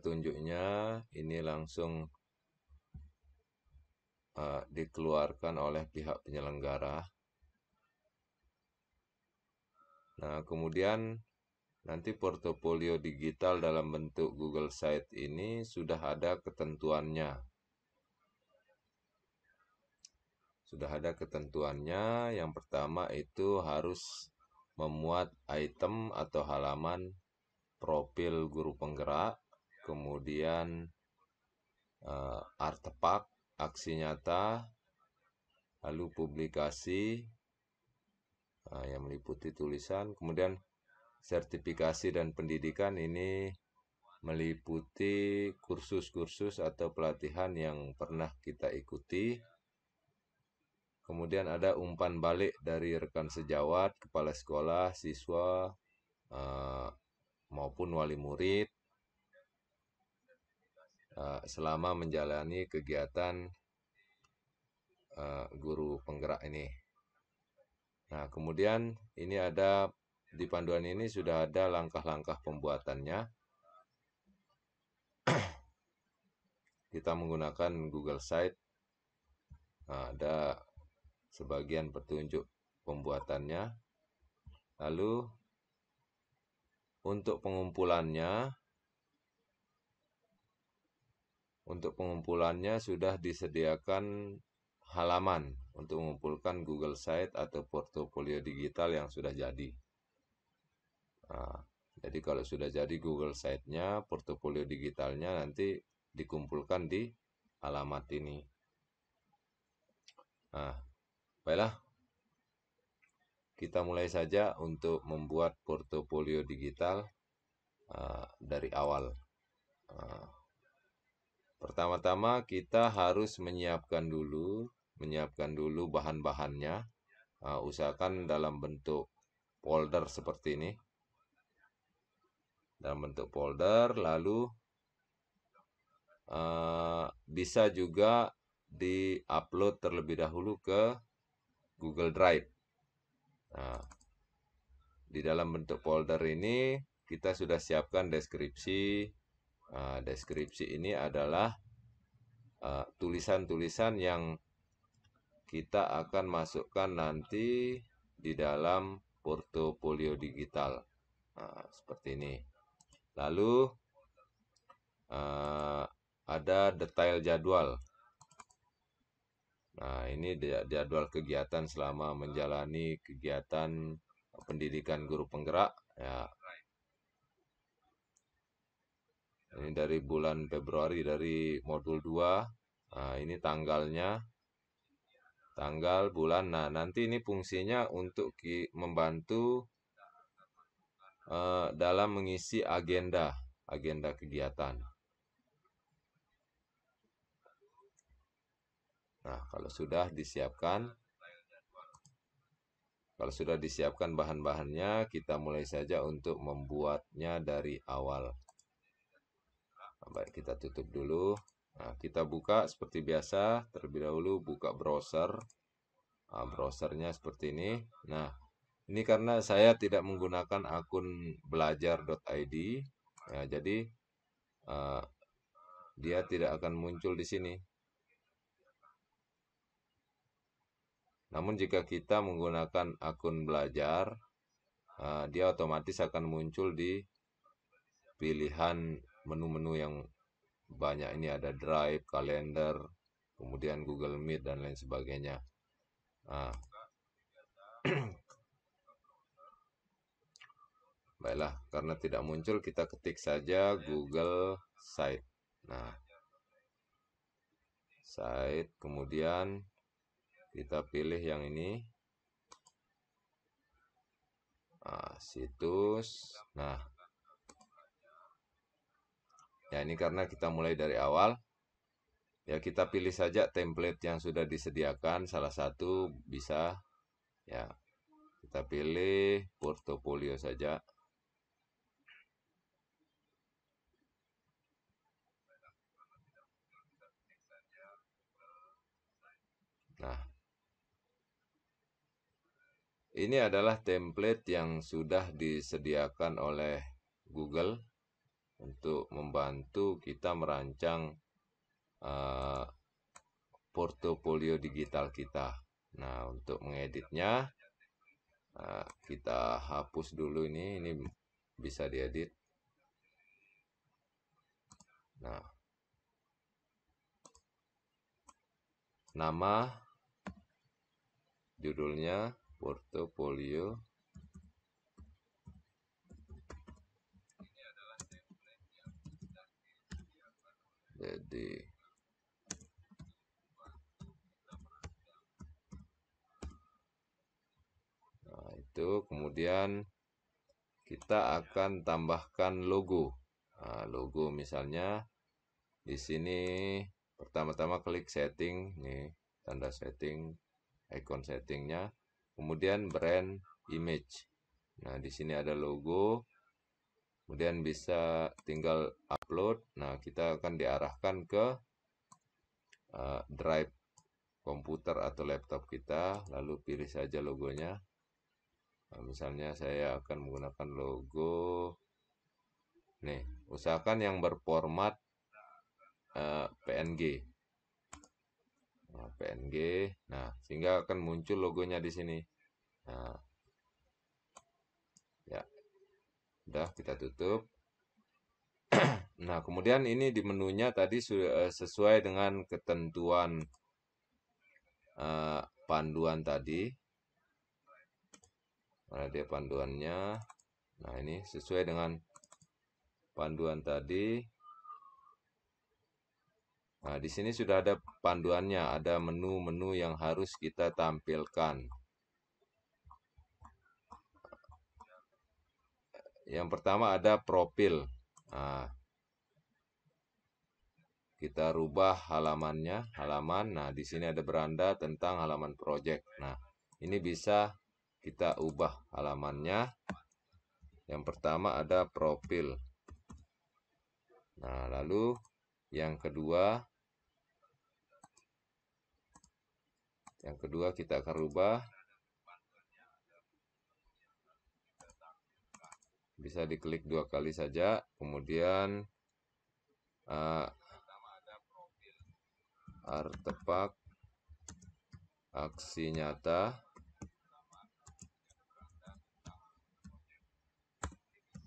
petunjuknya ini langsung dikeluarkan oleh pihak penyelenggara. Nah, kemudian nanti portofolio digital dalam bentuk Google Site ini sudah ada ketentuannya. Sudah ada ketentuannya. Yang pertama itu harus memuat item atau halaman profil guru penggerak, kemudian artefak, aksi nyata, lalu publikasi yang meliputi tulisan, kemudian sertifikasi dan pendidikan ini meliputi kursus-kursus atau pelatihan yang pernah kita ikuti. Kemudian ada umpan balik dari rekan sejawat, kepala sekolah, siswa, maupun wali murid selama menjalani kegiatan guru penggerak ini. Nah, kemudian ini ada di panduan ini sudah ada langkah-langkah pembuatannya. Kita menggunakan Google Site. Nah, ada sebagian petunjuk pembuatannya. Lalu untuk pengumpulannya sudah disediakan halaman untuk mengumpulkan Google Site atau portofolio digital yang sudah jadi. Nah, jadi kalau sudah jadi Google Site-nya, portofolio digitalnya nanti dikumpulkan di alamat ini. Nah, baiklah. Kita mulai saja untuk membuat portofolio digital dari awal. Pertama-tama kita harus menyiapkan dulu bahan-bahannya. Usahakan dalam bentuk folder seperti ini. Dalam bentuk folder, lalu bisa juga di-upload terlebih dahulu ke Google Drive. Nah, di dalam bentuk folder ini kita sudah siapkan deskripsi. Deskripsi ini adalah tulisan-tulisan yang kita akan masukkan nanti di dalam portofolio digital. Seperti ini. Lalu ada detail jadwal. Nah, ini jadwal kegiatan selama menjalani kegiatan pendidikan guru penggerak. Ya. Ini dari bulan Februari dari modul 2. Nah, ini tanggalnya. Tanggal, bulan. Nah, nanti ini fungsinya untuk membantu dalam mengisi agenda kegiatan. Nah, kalau sudah disiapkan bahan-bahannya, kita mulai saja untuk membuatnya dari awal. Nah, baik, kita tutup dulu. Nah, kita buka seperti biasa. Terlebih dahulu buka browser. Browsernya seperti ini. Nah, ini karena saya tidak menggunakan akun belajar.id, ya, jadi dia tidak akan muncul di sini. Namun jika kita menggunakan akun belajar, dia otomatis akan muncul di pilihan menu-menu yang banyak. Ini ada Drive, kalender, kemudian Google Meet, dan lain sebagainya. Baiklah, karena tidak muncul, kita ketik saja Google Site. Nah, Site, kemudian kita pilih yang ini. Situs. Nah, ya ini karena kita mulai dari awal. Ya, kita pilih saja template yang sudah disediakan. Salah satu bisa. Ya, kita pilih portofolio saja. Nah, ini adalah template yang sudah disediakan oleh Google. untuk membantu kita merancang portofolio digital kita. Nah, untuk mengeditnya, kita hapus dulu ini bisa diedit. Nah, nama judulnya portofolio. Jadi itu kemudian kita akan tambahkan logo. Nah, logo misalnya di sini pertama-tama klik setting, nih tanda setting, icon settingnya, kemudian brand image. Nah, di sini ada logo, kemudian bisa tinggal upload. Nah, kita akan diarahkan ke drive komputer atau laptop kita, lalu pilih saja logonya. Nah, misalnya saya akan menggunakan logo, nih, usahakan yang berformat PNG. Nah, PNG, nah sehingga akan muncul logonya di sini. Nah, ya, udah kita tutup. Nah, kemudian ini di menunya tadi sudah sesuai dengan ketentuan panduan tadi. Mana dia panduannya? Nah, ini sesuai dengan panduan tadi. Nah, di sini sudah ada panduannya, ada menu-menu yang harus kita tampilkan. Yang pertama ada profil. Nah, kita rubah halamannya, halaman. Nah, di sini ada beranda tentang halaman project. Nah, ini bisa kita ubah halamannya. Yang pertama ada profil. Nah, lalu yang kedua kita akan rubah. Bisa diklik 2 kali saja. Kemudian artefak aksi nyata.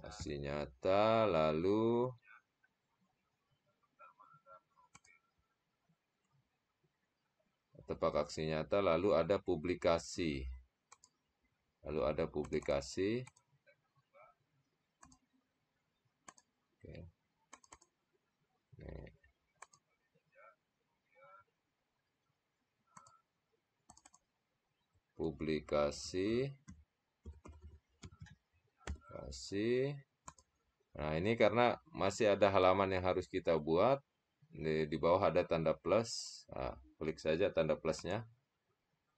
Aksi nyata, lalu artefak aksi nyata, lalu ada publikasi. Lalu ada publikasi. Oke. Nih. Publikasi. Nah, ini karena masih ada halaman yang harus kita buat. Di bawah ada tanda plus. Nah, klik saja tanda plusnya.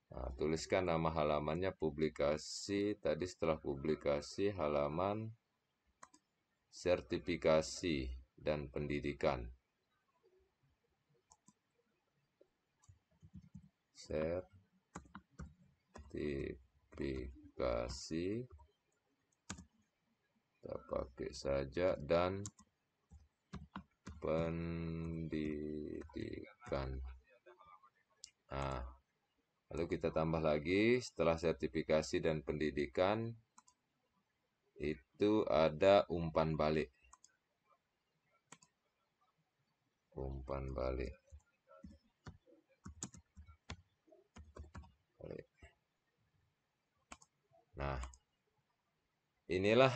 Nah, tuliskan nama halamannya publikasi. Tadi setelah publikasi halaman sertifikasi dan pendidikan. Sertifikasi. Kita pakai saja dan pendidikan. Nah, lalu kita tambah lagi setelah sertifikasi dan pendidikan itu ada umpan balik. Umpan balik. Nah, inilah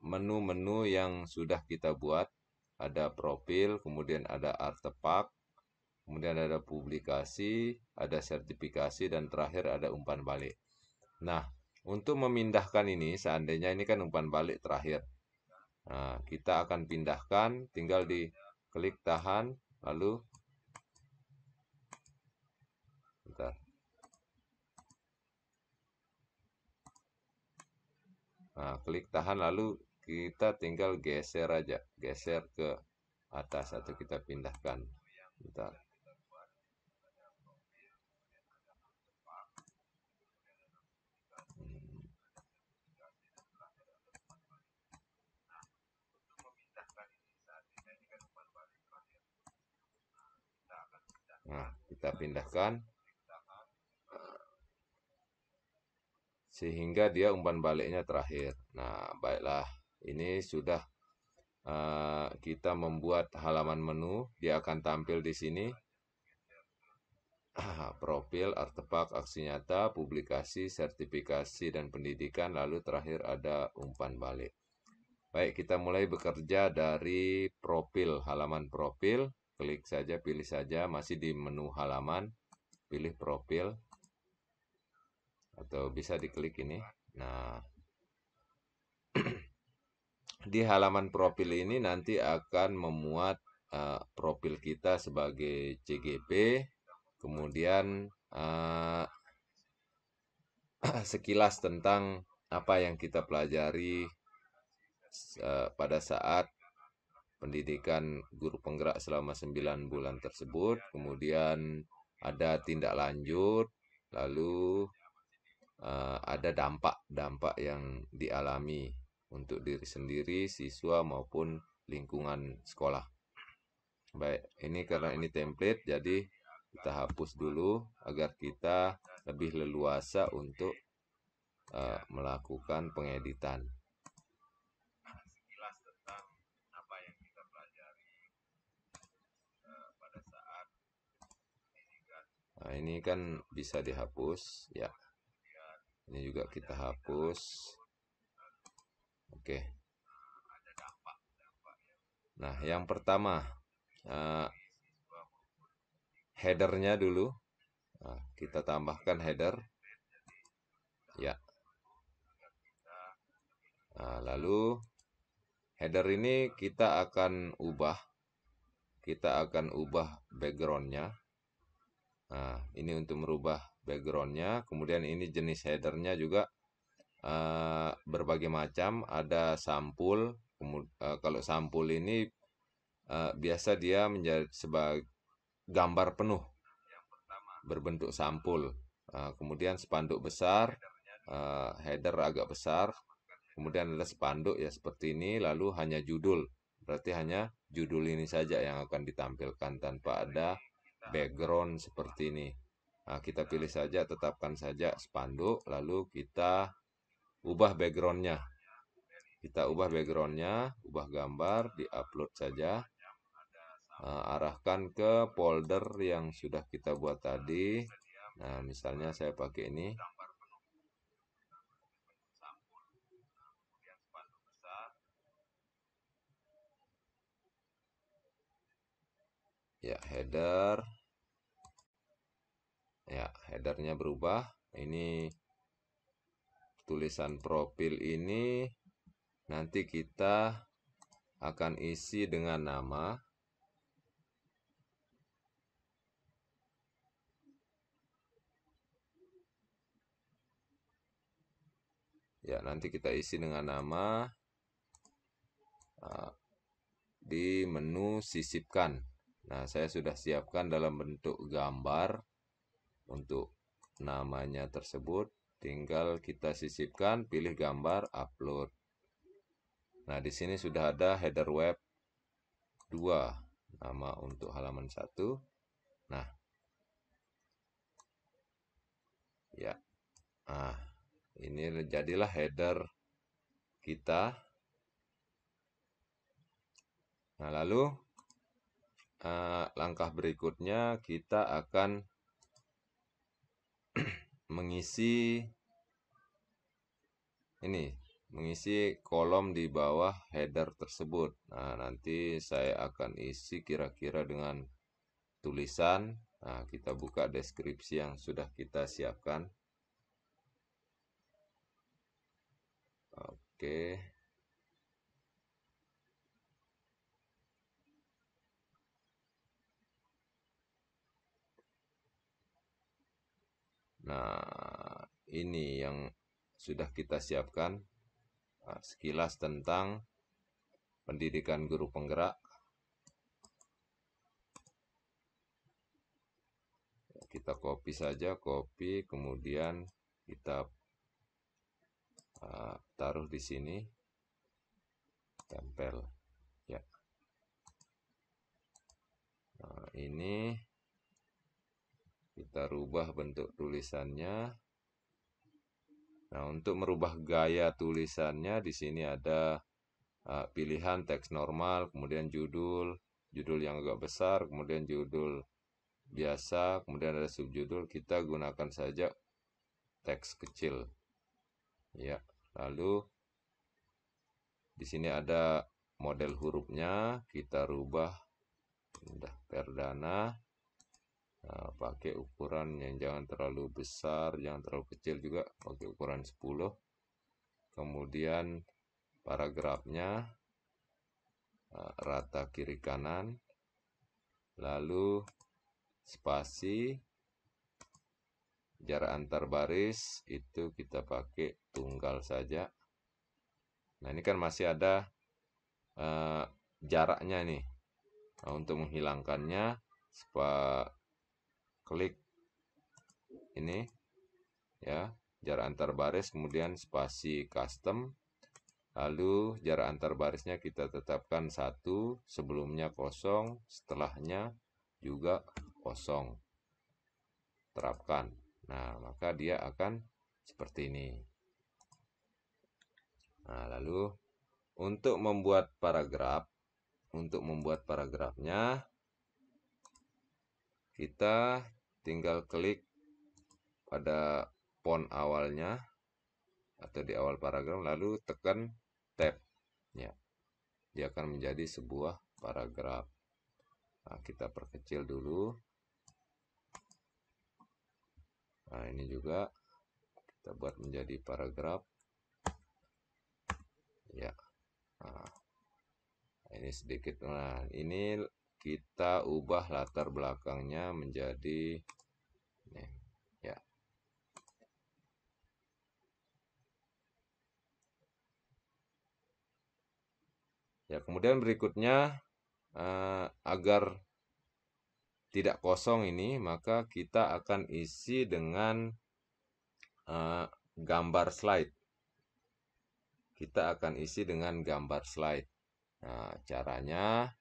menu-menu yang sudah kita buat. Ada profil, kemudian ada artefak, kemudian ada publikasi, ada sertifikasi, dan terakhir ada umpan balik. Nah, untuk memindahkan ini, seandainya ini kan umpan balik terakhir. Nah, kita akan pindahkan, tinggal diklik tahan, lalu bentar. Nah, klik tahan, lalu kita tinggal geser aja, geser ke atas atau kita pindahkan. Bentar. Nah, kita pindahkan sehingga dia umpan baliknya terakhir. Nah, baiklah. Ini sudah kita membuat halaman menu. Dia akan tampil di sini. Profil, artefak, aksi nyata, publikasi, sertifikasi, dan pendidikan. Lalu terakhir ada umpan balik. Baik, kita mulai bekerja dari profil, halaman profil. Klik saja, pilih saja, masih di menu halaman, pilih profil, atau bisa diklik ini. Nah, di halaman profil ini nanti akan memuat profil kita sebagai CGP, kemudian sekilas tentang apa yang kita pelajari pada saat pendidikan guru penggerak selama 9 bulan tersebut. Kemudian ada tindak lanjut, lalu ada dampak-dampak yang dialami untuk diri sendiri, siswa maupun lingkungan sekolah. Baik, ini karena ini template, jadi kita hapus dulu agar kita lebih leluasa untuk melakukan pengeditan. Nah, ini kan bisa dihapus, ya. Ini juga kita hapus. Oke. Nah, yang pertama headernya dulu. Nah, kita tambahkan header. Ya. Nah, lalu header ini kita akan ubah. Kita akan ubah backgroundnya. Nah, ini untuk merubah backgroundnya. Kemudian ini jenis headernya juga berbagai macam. Ada sampul. Kalau sampul ini biasa dia menjadi sebagai gambar penuh berbentuk sampul. Kemudian spanduk besar, header agak besar. Kemudian ada spanduk ya seperti ini. Lalu hanya judul. Berarti hanya judul ini saja yang akan ditampilkan tanpa ada background seperti ini. Nah, kita pilih saja, tetapkan saja spanduk. Lalu kita ubah backgroundnya. Kita ubah backgroundnya, ubah gambar, diupload saja. Arahkan ke folder yang sudah kita buat tadi. Nah, misalnya saya pakai ini. Ya, header. Ya, headernya berubah. Ini tulisan profil ini nanti kita akan isi dengan nama. Ya, nanti kita isi dengan nama di menu sisipkan. Nah, saya sudah siapkan dalam bentuk gambar untuk namanya tersebut. Tinggal kita sisipkan, pilih gambar, upload. Nah, di sini sudah ada header web 2, nama untuk halaman 1. Nah, ya. Nah, ini jadilah header kita. Nah, lalu langkah berikutnya kita akan mengisi kolom di bawah header tersebut. Nah, nanti saya akan isi kira-kira dengan tulisan. Nah, kita buka deskripsi yang sudah kita siapkan. Oke. Nah, ini yang sudah kita siapkan. Sekilas tentang pendidikan guru penggerak. Kita copy saja, copy, kemudian kita taruh di sini, tempel. Ya. Nah, ini kita rubah bentuk tulisannya. Nah, untuk merubah gaya tulisannya di sini ada pilihan teks normal, kemudian judul yang agak besar, kemudian judul biasa, kemudian ada subjudul. Kita gunakan saja teks kecil. Ya, lalu di sini ada model hurufnya, kita rubah udah perdana. Nah, pakai ukuran yang jangan terlalu besar, jangan terlalu kecil juga, pakai ukuran 10. Kemudian paragrafnya rata kiri kanan, lalu spasi, jarak antar baris itu kita pakai tunggal saja. Nah, ini kan masih ada jaraknya nih. Nah, untuk menghilangkannya, klik ini ya, jarak antar baris, kemudian spasi custom, lalu jarak antar barisnya kita tetapkan 1, sebelumnya kosong, setelahnya juga kosong, terapkan. Nah, maka dia akan seperti ini. Nah, lalu untuk membuat paragrafnya kita tinggal klik pada font awalnya atau di awal paragraf, lalu tekan tab ya. Dia akan menjadi sebuah paragraf. Nah, kita perkecil dulu. Nah, ini juga kita buat menjadi paragraf ya. Nah, ini sedikit. Nah, ini kita ubah latar belakangnya menjadi nih, ya. Ya, kemudian berikutnya agar tidak kosong ini, maka kita akan isi dengan gambar slide. Kita akan isi dengan gambar slide. Nah, caranya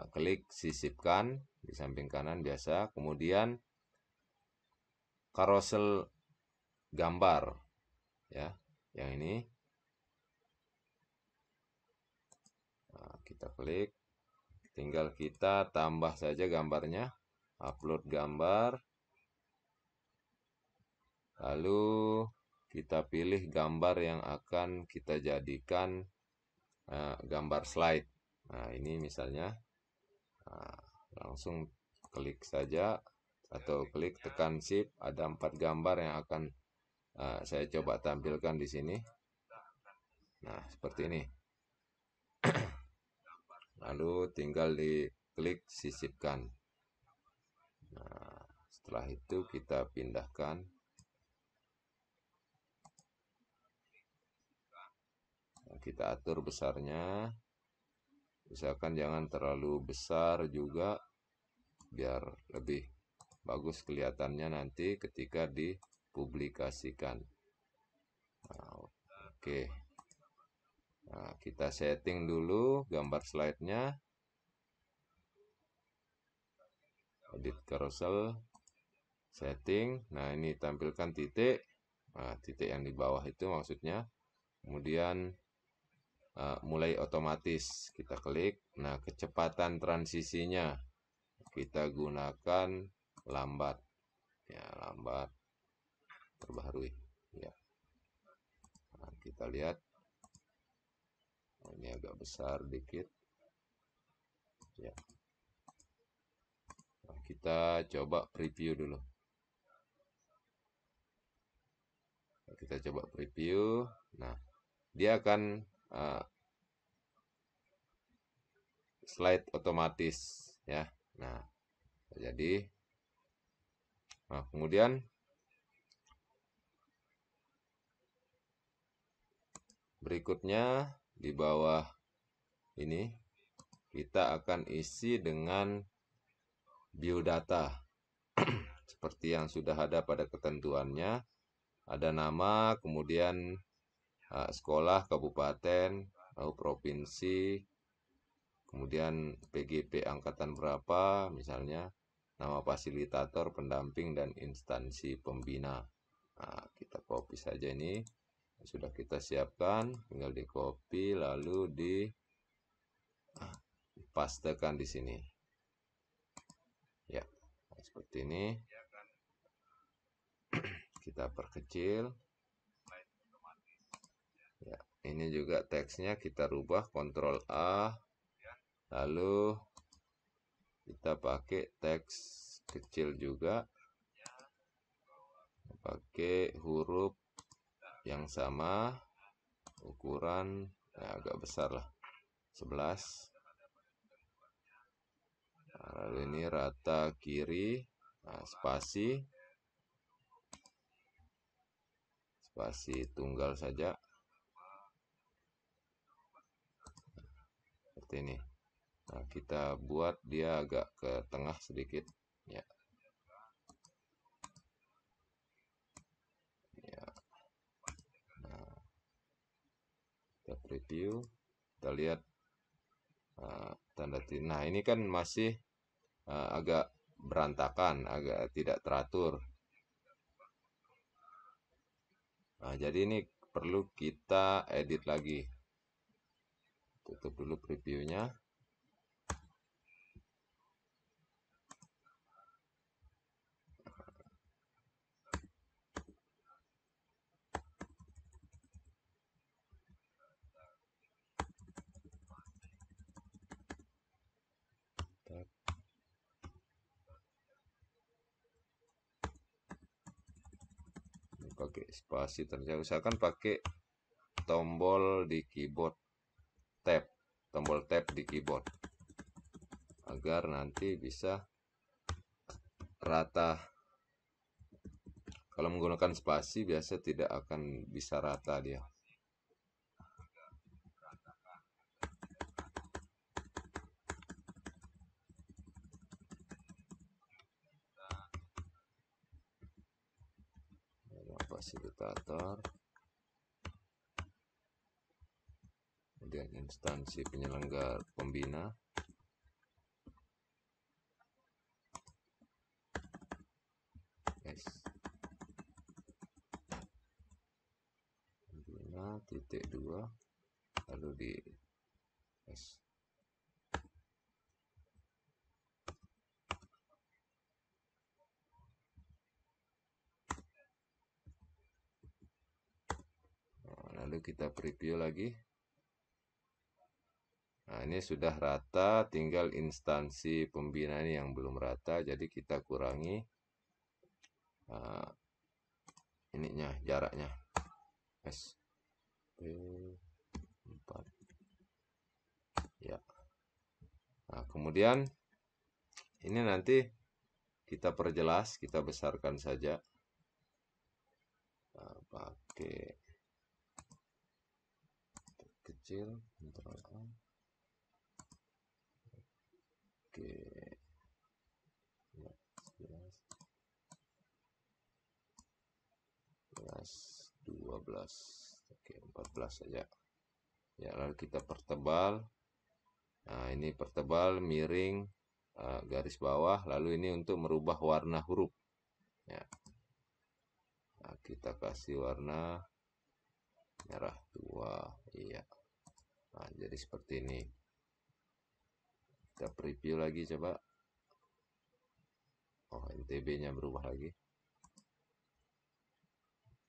klik sisipkan di samping kanan biasa, kemudian carousel gambar ya, yang ini. Nah, kita klik, tinggal kita tambah saja gambarnya, upload gambar, lalu kita pilih gambar yang akan kita jadikan gambar slide. Nah, ini misalnya, langsung klik saja atau klik tekan shift, ada 4 gambar yang akan saya coba tampilkan di sini. Nah, seperti ini. Lalu tinggal diklik sisipkan. Nah, setelah itu kita pindahkan. Nah, kita atur besarnya. Misalkan jangan terlalu besar juga, biar lebih bagus kelihatannya nanti ketika dipublikasikan. Nah, oke. Nah, kita setting dulu gambar slide-nya. Edit carousel, setting. Nah, ini tampilkan titik. Nah, titik yang di bawah itu maksudnya. Kemudian mulai otomatis kita klik. Nah, kecepatan transisinya kita gunakan lambat ya, lambat terbaharui ya. Nah, kita lihat ini agak besar dikit ya. Nah, kita coba preview dulu. Nah, kita coba preview. Nah, dia akan slide otomatis ya. Nah, jadi kemudian berikutnya di bawah ini kita akan isi dengan biodata seperti yang sudah ada pada ketentuannya. Ada nama, kemudian sekolah, kabupaten, lalu provinsi, kemudian PGP angkatan berapa, misalnya nama fasilitator, pendamping, dan instansi pembina. Nah, kita copy saja ini. Sudah kita siapkan, tinggal di copy lalu dipastekan di sini. Ya, seperti ini. Kita perkecil. Ya, ini juga teksnya kita rubah, Ctrl A. Lalu kita pakai teks kecil juga. Pakai huruf yang sama, ukuran agak besar lah, 11. Nah, lalu ini rata kiri, spasi tunggal saja, seperti ini. Nah, kita buat dia agak ke tengah sedikit, ya. Nah, kita preview, kita lihat tanda titik. Nah, ini kan masih agak berantakan, agak tidak teratur. Nah, jadi ini perlu kita edit lagi. Tutup dulu previewnya. Pakai spasi terjauh, usahakan pakai tombol di keyboard, tombol tab di keyboard, agar nanti bisa rata. Kalau menggunakan spasi biasa tidak akan bisa rata dia. Fasilitator, kemudian instansi penyelenggara pembina, pembina titik 2, lalu di S. Lalu kita preview lagi. Nah, ini sudah rata, tinggal instansi pembina ini yang belum rata, jadi kita kurangi ininya, jaraknya. SP4. Ya. Nah, kemudian ini nanti kita perjelas, kita besarkan saja. Nah, pakai kecil, Ctrl A. Oke. 12. Oke, 14 saja. Ya, lalu kita pertebal. Nah, ini pertebal, miring, garis bawah. Lalu ini untuk merubah warna huruf. Ya. Nah, kita kasih warna merah 2. Iya. Nah, jadi seperti ini. Kita preview lagi coba. Oh, NTB-nya berubah lagi.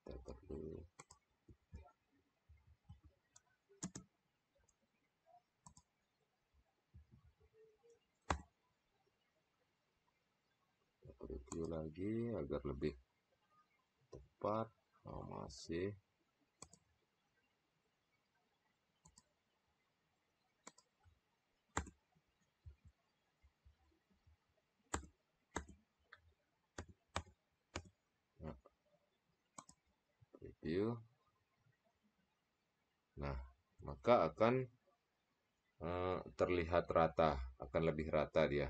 Kita perlu preview lagi agar lebih tepat. Oh, masih. Preview. Nah, maka akan terlihat rata, akan lebih rata dia.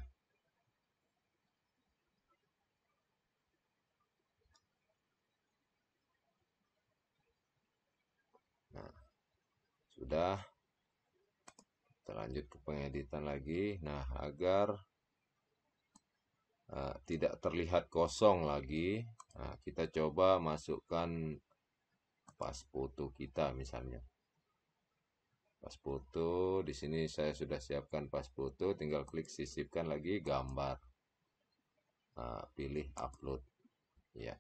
Nah, sudah. Kita lanjut ke pengeditan lagi. Nah, agar tidak terlihat kosong lagi, kita coba masukkan pas foto kita misalnya. Pas foto, di sini saya sudah siapkan pas foto, tinggal klik sisipkan lagi gambar. Pilih upload. Ya.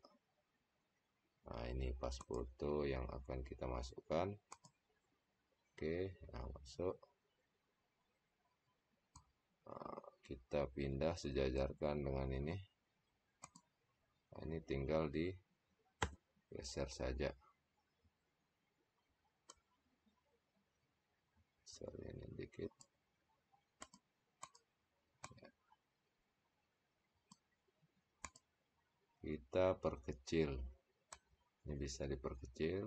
Nah, ini pas foto yang akan kita masukkan. Oke, nah masuk. Kita pindah sejajarkan dengan ini. Nah, ini tinggal digeser saja. Geser ini dikit. Ya. Kita perkecil. Ini bisa diperkecil.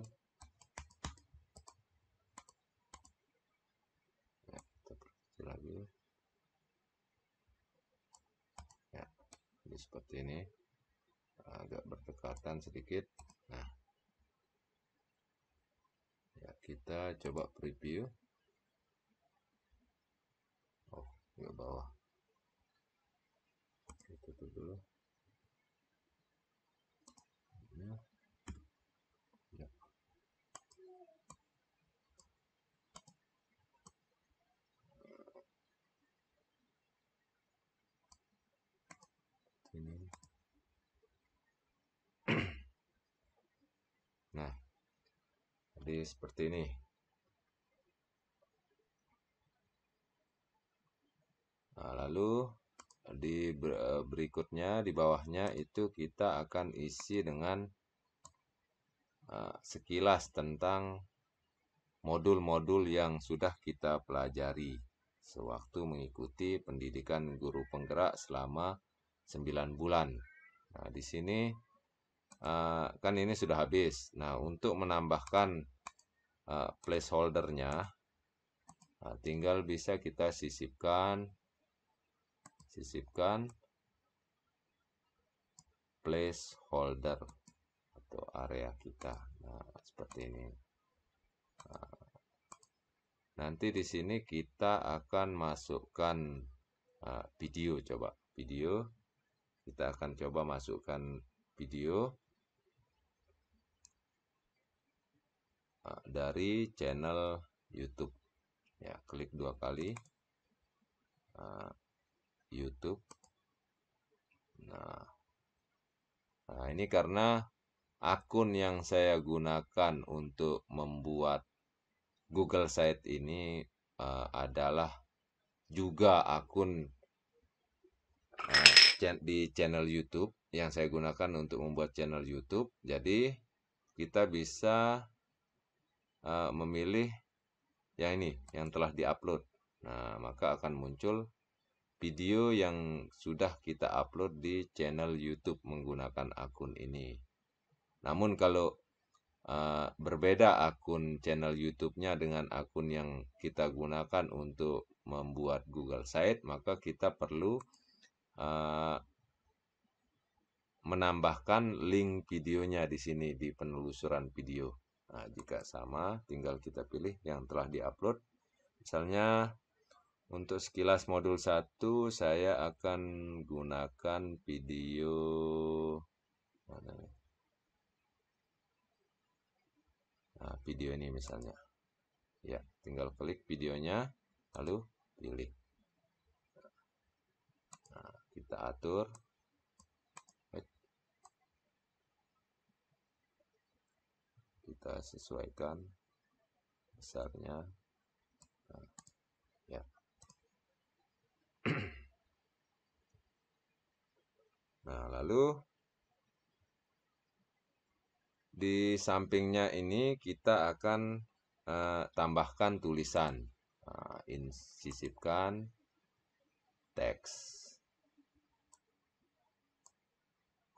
Ya, kita perkecil lagi. Ya, jadi seperti ini. Agak berdekatan sedikit. Nah, ya kita coba preview. Oh, ke bawah. Kita tutup dulu. Ya. Ya. Ini. Nah, jadi seperti ini. Nah, lalu di berikutnya di bawahnya itu kita akan isi dengan sekilas tentang modul-modul yang sudah kita pelajari sewaktu mengikuti pendidikan guru penggerak selama 9 bulan. Nah, di sini kan ini sudah habis. Nah, untuk menambahkan placeholdernya, tinggal bisa kita sisipkan placeholder atau area kita. Nah, seperti ini. Nanti di sini kita akan masukkan video, coba video. Kita akan coba masukkan video dari channel YouTube. Ya, klik 2 kali YouTube. Nah, ini karena akun yang saya gunakan untuk membuat Google Site ini adalah juga akun di channel YouTube yang saya gunakan untuk membuat channel YouTube. Jadi kita bisa memilih yang ini yang telah diupload. Nah, maka akan muncul video yang sudah kita upload di channel YouTube menggunakan akun ini. Namun kalau berbeda akun channel YouTube-nya dengan akun yang kita gunakan untuk membuat Google Site, maka kita perlu menambahkan link videonya di sini di penelusuran video. Nah, jika sama, tinggal kita pilih yang telah diupload. Misalnya untuk sekilas modul 1 saya akan gunakan video mana nih? Nah, video ini misalnya. Ya, tinggal klik videonya lalu pilih. Nah, kita atur. Kita sesuaikan besarnya. Nah, ya. Nah, lalu di sampingnya ini kita akan tambahkan tulisan. Sisipkan teks,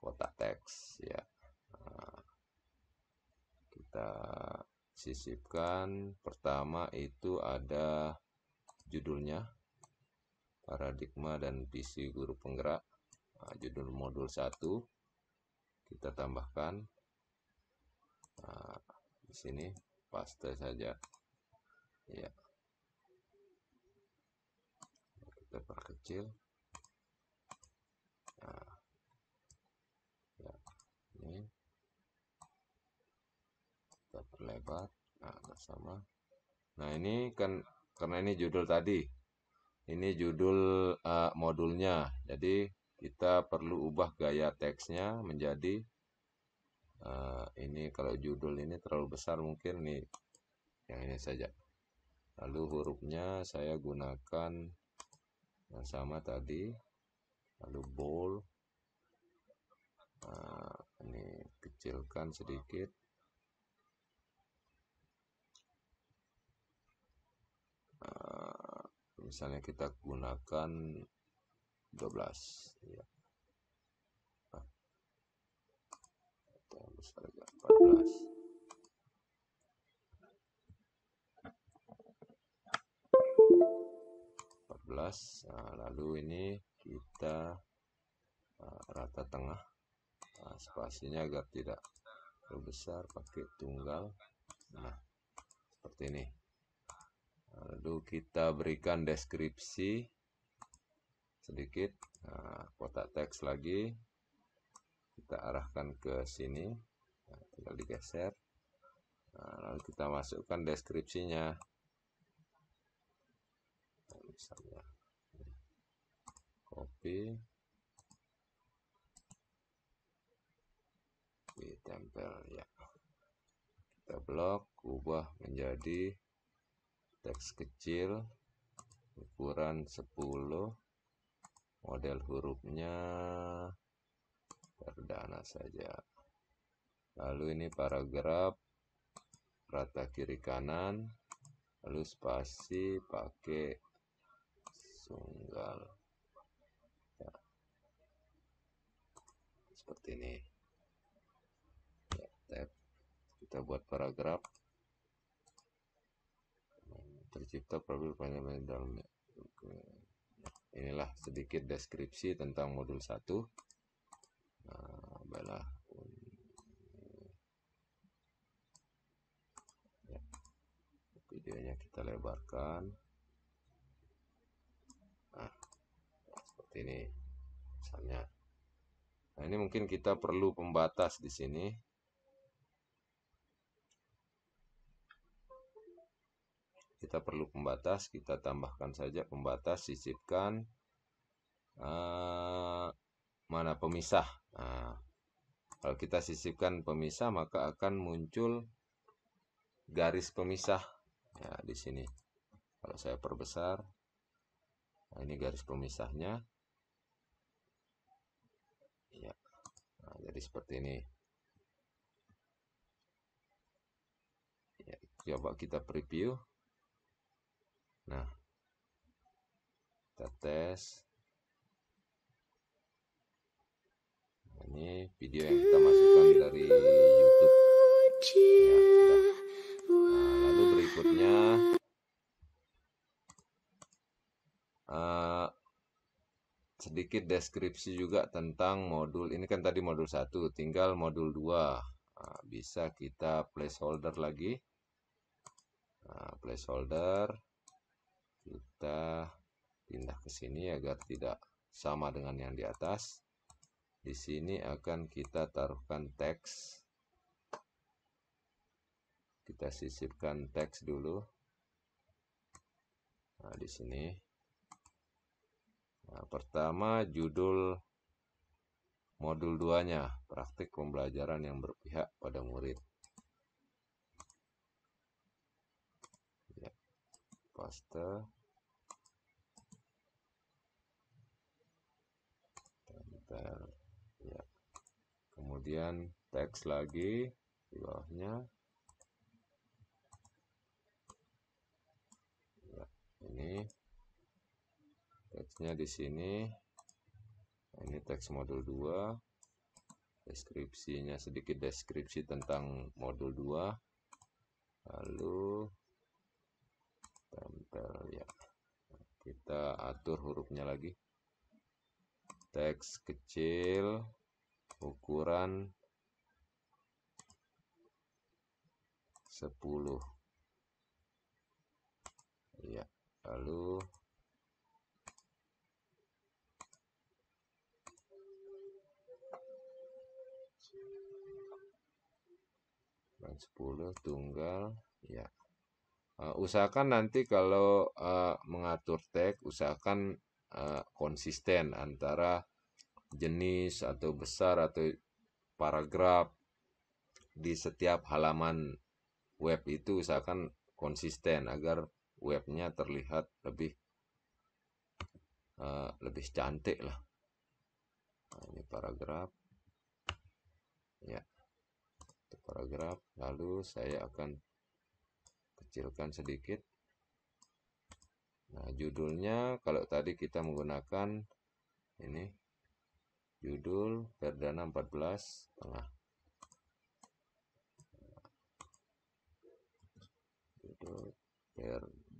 kotak teks ya. Kita sisipkan. Pertama itu ada judulnya, paradigma dan visi guru penggerak. Judul modul 1 kita tambahkan. Di sini paste saja ya. lebar kecil. Nah, ya, ini kita perlebar. Nah, sama. Nah, ini kan karena ini judul tadi. Ini judul modulnya. Jadi kita perlu ubah gaya teksnya menjadi ini. Kalau judul ini terlalu besar, mungkin nih yang ini saja. Lalu hurufnya saya gunakan yang sama tadi. Lalu bold. Ini kecilkan sedikit. Misalnya kita gunakan 12 ya. Yang besar 14. Nah, lalu ini kita rata tengah. Nah, spasinya agar tidak terlalu besar, pakai tunggal. Nah, seperti ini. Lalu kita berikan deskripsi sedikit. Nah, kotak teks lagi kita arahkan ke sini. Nah, tinggal digeser. Nah, lalu kita masukkan deskripsinya. Nah, misalnya copy, ditempel ya. Kita blok, ubah menjadi teks kecil ukuran 10, model hurufnya perdana saja. Lalu ini paragraf rata kiri kanan, lalu spasi pakai tunggal ya. Seperti ini ya, tab. Kita buat paragraf. Tercipta profil panjang dalam. Inilah sedikit deskripsi tentang modul 1. Nah, baiklah. Ya, videonya kita lebarkan. Nah, seperti ini misalnya. Nah, ini mungkin kita perlu pembatas di sini. Kita perlu pembatas, kita tambahkan saja pembatas, sisipkan mana pemisah. Nah, kalau kita sisipkan pemisah, maka akan muncul garis pemisah ya di sini. Kalau saya perbesar, nah ini garis pemisahnya ya. Nah, jadi seperti ini ya. Coba kita preview. Nah, kita tes. Nah, ini video yang kita masukkan dari YouTube ya, nah, lalu berikutnya sedikit deskripsi juga tentang modul ini. Kan tadi modul 1, tinggal modul 2. Nah, bisa kita placeholder lagi. Nah, placeholder kita pindah ke sini agar tidak sama dengan yang di atas. Di sini akan kita taruhkan teks. Kita sisipkan teks dulu. Nah, di sini. Nah, pertama judul modul 2-nya, praktik pembelajaran yang berpihak pada murid. Ya, paste. Tempel. Ya. Kemudian teks lagi di bawahnya. Ya, ini teksnya di sini. Nah, ini teks modul 2. Deskripsinya sedikit deskripsi tentang modul 2. Lalu tempel ya. Kita atur hurufnya lagi. Teks kecil ukuran 10 ya. Lalu 10 tunggal ya. Usahakan nanti kalau mengatur tag, usahakan konsisten antara jenis atau besar atau paragraf di setiap halaman web itu, usahakan konsisten agar webnya terlihat lebih cantik lah. Nah, ini paragraf ya, itu paragraf. Lalu saya akan kecilkan sedikit. Nah, judulnya kalau tadi kita menggunakan ini judul Perdana 14 tengah.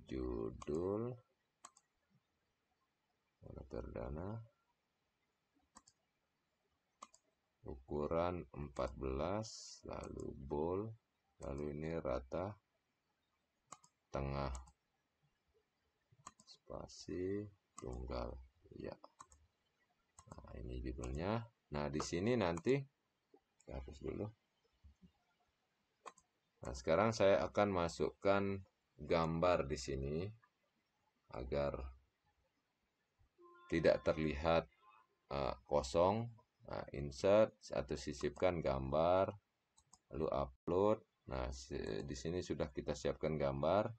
Judul Perdana ukuran 14, lalu bold, lalu ini rata tengah spasi tunggal ya. Nah, ini judulnya. Nah, di sini nanti kita hapus dulu. Nah, sekarang saya akan masukkan gambar di sini agar tidak terlihat kosong. Nah, insert atau sisipkan gambar, lalu upload. Nah, di sini sudah kita siapkan gambar.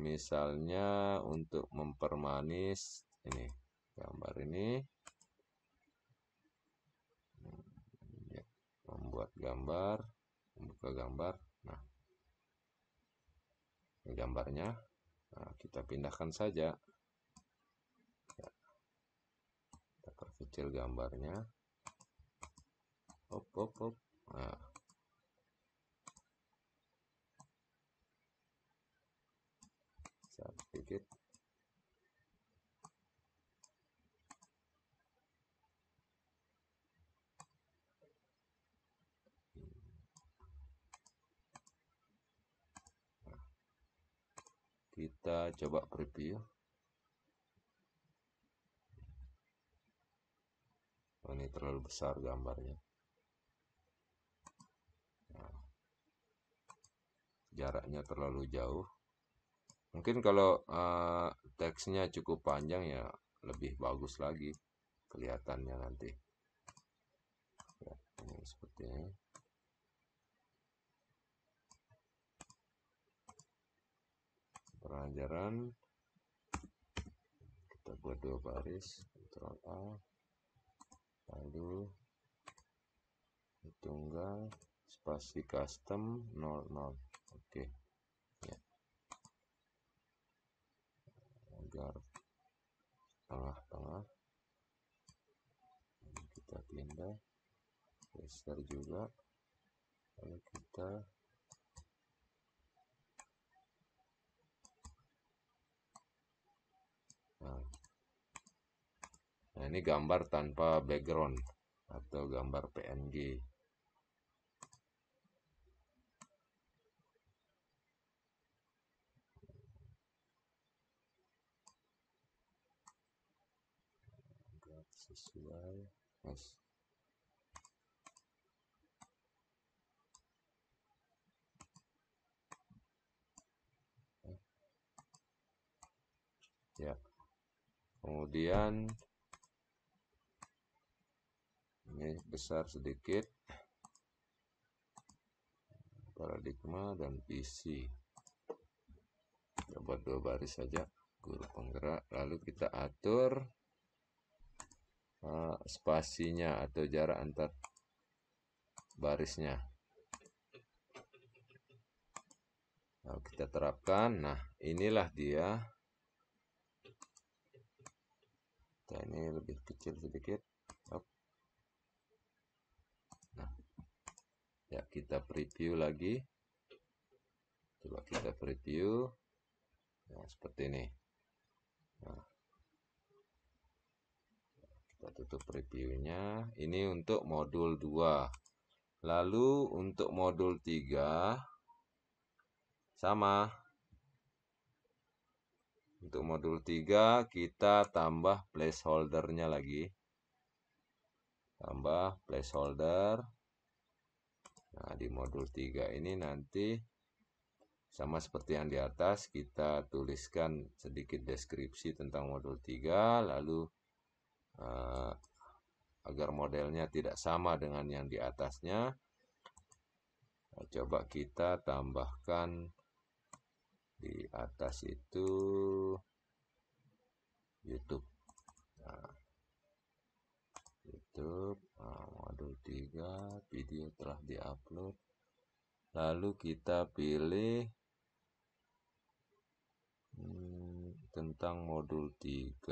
Misalnya untuk mempermanis ini gambar ini, ya, membuat gambar, membuka gambar. Nah, ini gambarnya. Nah, kita pindahkan saja. Ya, kita perkecil gambarnya. Hop, hop, hop. Nah, sedikit. Nah, kita coba preview. Oh, ini terlalu besar gambarnya. Nah, jaraknya terlalu jauh. Mungkin kalau teksnya cukup panjang ya lebih bagus lagi kelihatannya nanti. Ya, ini seperti ini. Pelajaran kita buat 2 baris, Ctrl A, lalu tunggal spasi custom 00. Oke. Ya. Agar tengah-tengah kita pindah, geser juga, lalu kita nah, ini gambar tanpa background atau gambar PNG. Sesuai mas. Ya, kemudian ini besar sedikit, paradigma dan PC. Kita buat 2 baris saja, guru penggerak, lalu kita atur spasinya atau jarak antar barisnya. Lalu kita terapkan. Nah, inilah dia. Nah, ini lebih kecil sedikit. Nah, ya, kita preview lagi. Coba kita preview. Nah, seperti ini. Nah, kita tutup previewnya. Ini untuk modul 2. Lalu untuk modul 3 sama. Untuk modul 3 kita tambah placeholder-nya lagi. Tambah placeholder. Nah, di modul 3 ini nanti sama seperti yang di atas, kita tuliskan sedikit deskripsi tentang modul 3, lalu agar modelnya tidak sama dengan yang di atasnya, coba kita tambahkan di atas itu YouTube. Nah, YouTube, modul 3, video telah diupload. Lalu kita pilih tentang modul 3,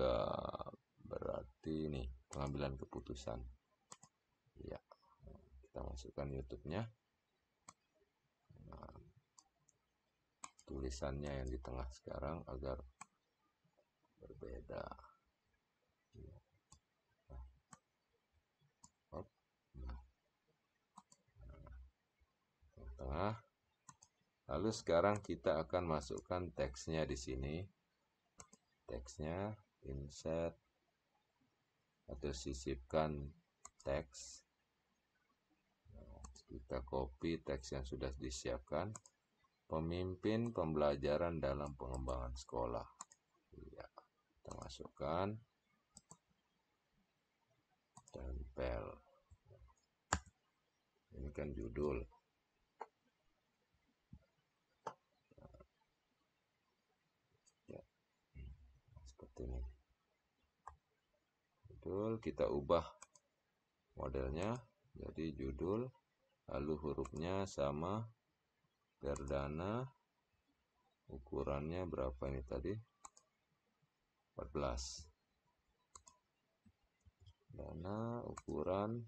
berarti ini pengambilan keputusan. Ya, kita masukkan YouTube-nya. Nah, tulisannya yang di tengah sekarang agar berbeda. Ya. Tengah. Lalu sekarang kita akan masukkan teksnya di sini. Teksnya insert atau sisipkan teks. Kita copy teks yang sudah disiapkan. Pemimpin pembelajaran dalam pengembangan sekolah. Ya, kita masukkan. Tempel. Ini kan judul. Ya, seperti ini. Judul kita ubah modelnya jadi judul, lalu hurufnya sama, Perdana, ukurannya berapa ini tadi? 14. Perdana ukuran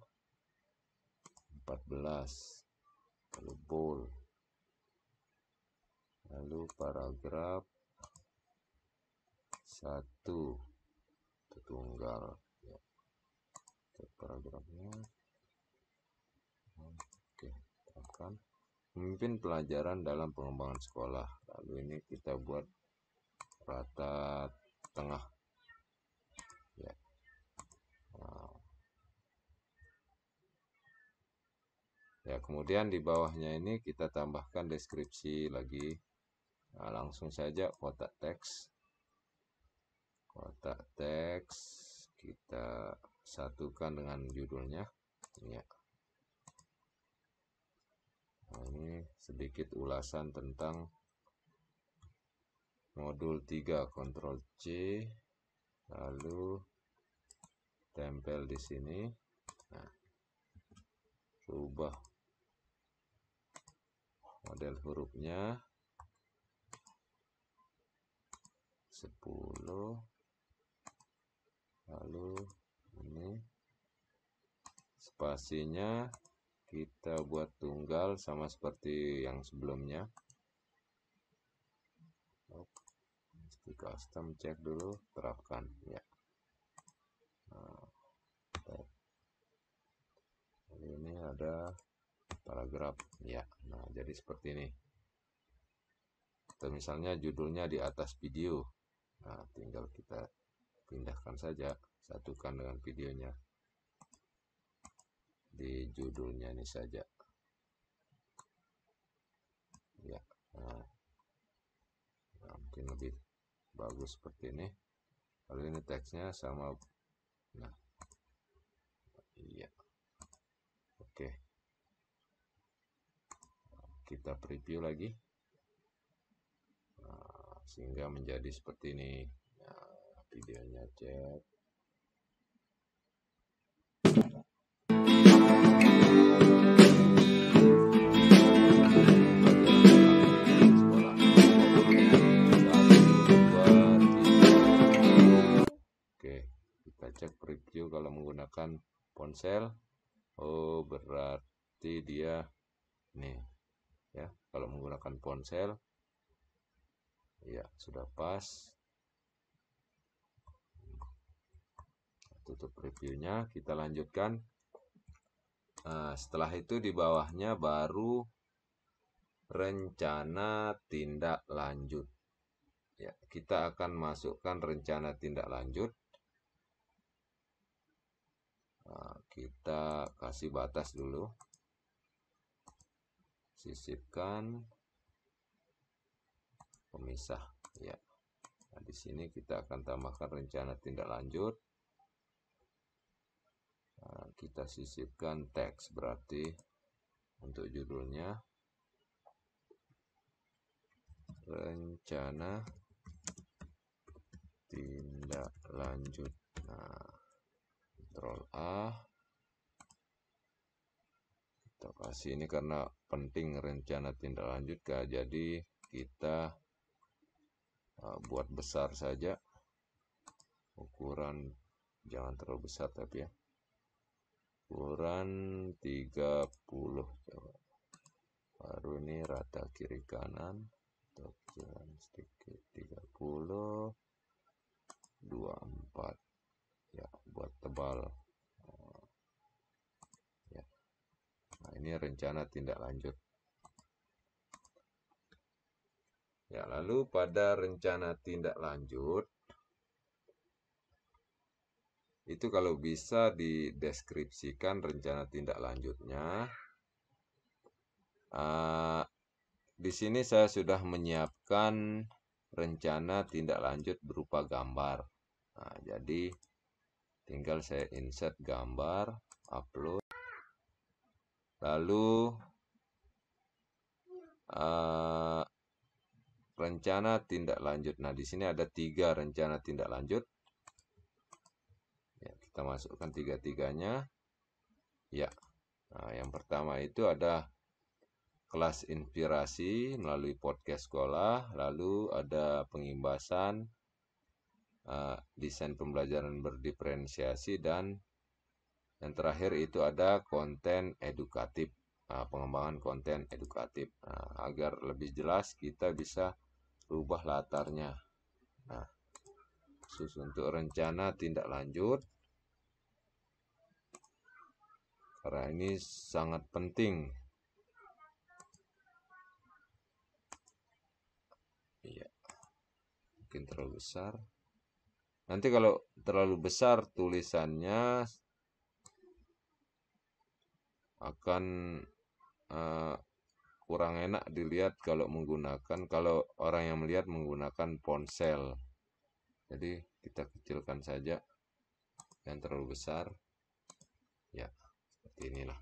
14. Lalu bold. Lalu paragraf 1 tunggal. Ya. Paragrafnya. Oke, terapkan. Pemimpin pelajaran dalam pengembangan sekolah. Lalu ini kita buat rata tengah. Ya. Wow. Ya, kemudian di bawahnya ini kita tambahkan deskripsi lagi. Nah, langsung saja kotak teks. Kotak teks kita satukan dengan judulnya. Ya. Nah, ini sedikit ulasan tentang modul 3, Ctrl C, lalu tempel di sini. Nah, ubah model hurufnya 10, lalu ini spasinya kita buat tunggal sama seperti yang sebelumnya. Mesti custom, cek dulu, terapkan ya. Nah, ini ada paragraf ya. Nah, jadi seperti ini. Atau misalnya judulnya di atas video. Nah, tinggal kita pindahkan saja, satukan dengan videonya di judulnya ini saja ya. Nah, mungkin lebih bagus seperti ini. Lalu ini teksnya sama. Nah, iya, oke. Kita preview lagi. Nah, sehingga menjadi seperti ini. Nah, videonya cek. Cek preview kalau menggunakan ponsel. Oh, berarti dia nih ya, kalau menggunakan ponsel ya sudah pas. Tutup previewnya, kita lanjutkan. Setelah itu di bawahnya baru rencana tindak lanjut ya. Kita akan masukkan rencana tindak lanjut. Kita kasih batas dulu. sisipkan, pemisah ya. Nah, di sini kita akan tambahkan rencana tindak lanjut. Nah, kita sisipkan teks, berarti untuk judulnya rencana tindak lanjut. Nah, Ctrl A, kita kasih ini karena penting rencana tindak lanjut, jadi kita buat besar saja, ukuran jangan terlalu besar tapi ya, ukuran 30 coba. Baru ini rata kiri kanan, kecilan sedikit 30, 24 ya, buat tebal ya. Nah, ini rencana tindak lanjut ya. Lalu pada rencana tindak lanjut itu kalau bisa dideskripsikan rencana tindak lanjutnya. Di sini saya sudah menyiapkan rencana tindak lanjut berupa gambar. Nah, jadi tinggal saya insert gambar, upload, lalu rencana tindak lanjut. Nah, di sini ada 3 rencana tindak lanjut. Ya, kita masukkan 3-tiganya. Ya. Nah, yang pertama itu ada kelas inspirasi melalui podcast sekolah, lalu ada pengimbasan, desain pembelajaran berdiferensiasi, dan yang terakhir itu ada konten edukatif, pengembangan konten edukatif. Nah, agar lebih jelas kita bisa rubah latarnya. Nah, khusus untuk rencana tindak lanjut, karena ini sangat penting. Iya, mungkin terlalu besar. Nanti kalau terlalu besar tulisannya akan kurang enak dilihat kalau orang yang melihat menggunakan ponsel. Jadi kita kecilkan saja, yang terlalu besar ya, seperti inilah.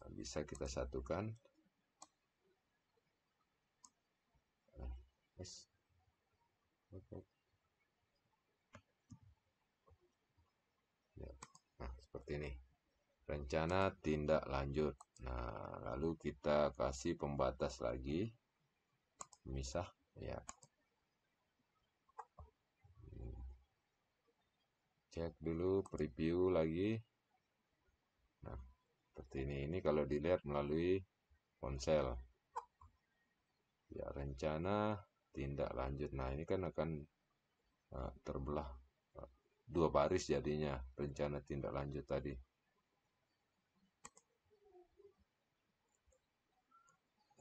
Nah, bisa kita satukan. Nah, seperti ini rencana tindak lanjut. Nah, lalu kita kasih pembatas lagi, misah ya. Cek dulu, preview lagi. Nah, seperti ini. Ini kalau dilihat melalui ponsel ya, rencana tindak lanjut. Nah, ini kan akan terbelah 2 baris jadinya rencana tindak lanjut tadi.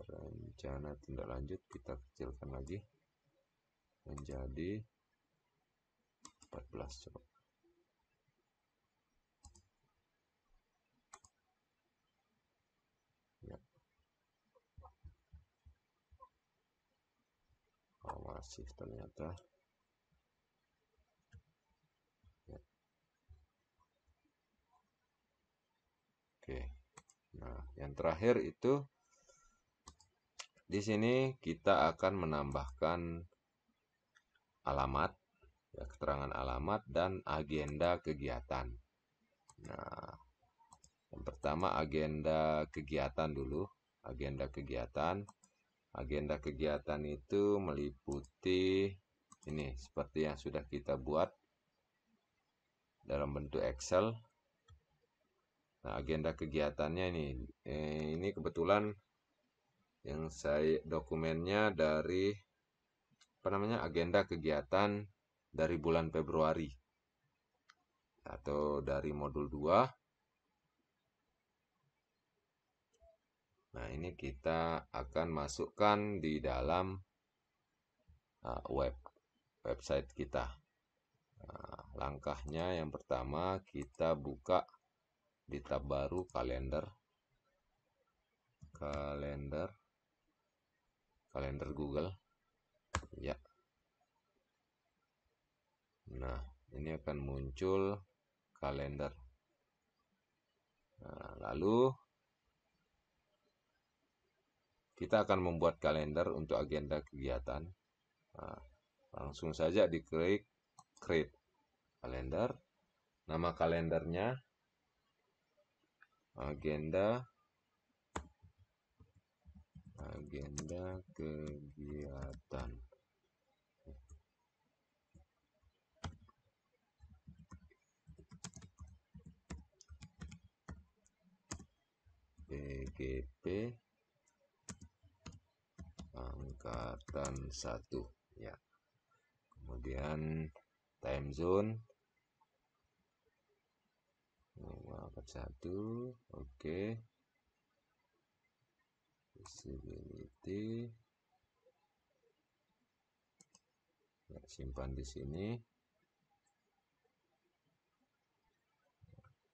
Rencana tindak lanjut kita kecilkan lagi menjadi 14 coba. Ya. Oh, masih ternyata. Ya. Oke. Nah, yang terakhir itu di sini kita akan menambahkan alamat, ya, keterangan alamat dan agenda kegiatan. Nah, yang pertama agenda kegiatan dulu. Agenda kegiatan. Agenda kegiatan itu meliputi ini seperti yang sudah kita buat dalam bentuk Excel. Nah, agenda kegiatannya ini kebetulan yang saya dokumennya dari agenda kegiatan dari bulan Februari atau dari modul 2. Nah, ini kita akan masukkan di dalam website kita. Nah, langkahnya yang pertama kita buka di tab baru kalender. kalender Google ya. Nah, ini akan muncul kalender. Nah, lalu kita akan membuat kalender untuk agenda kegiatan. Nah, langsung saja diklik create kalender. Nama kalendernya agenda kegiatan. PGP Angkatan 1 ya. Kemudian time zone angkatan 1. Oke. Visibility ya, simpan di sini.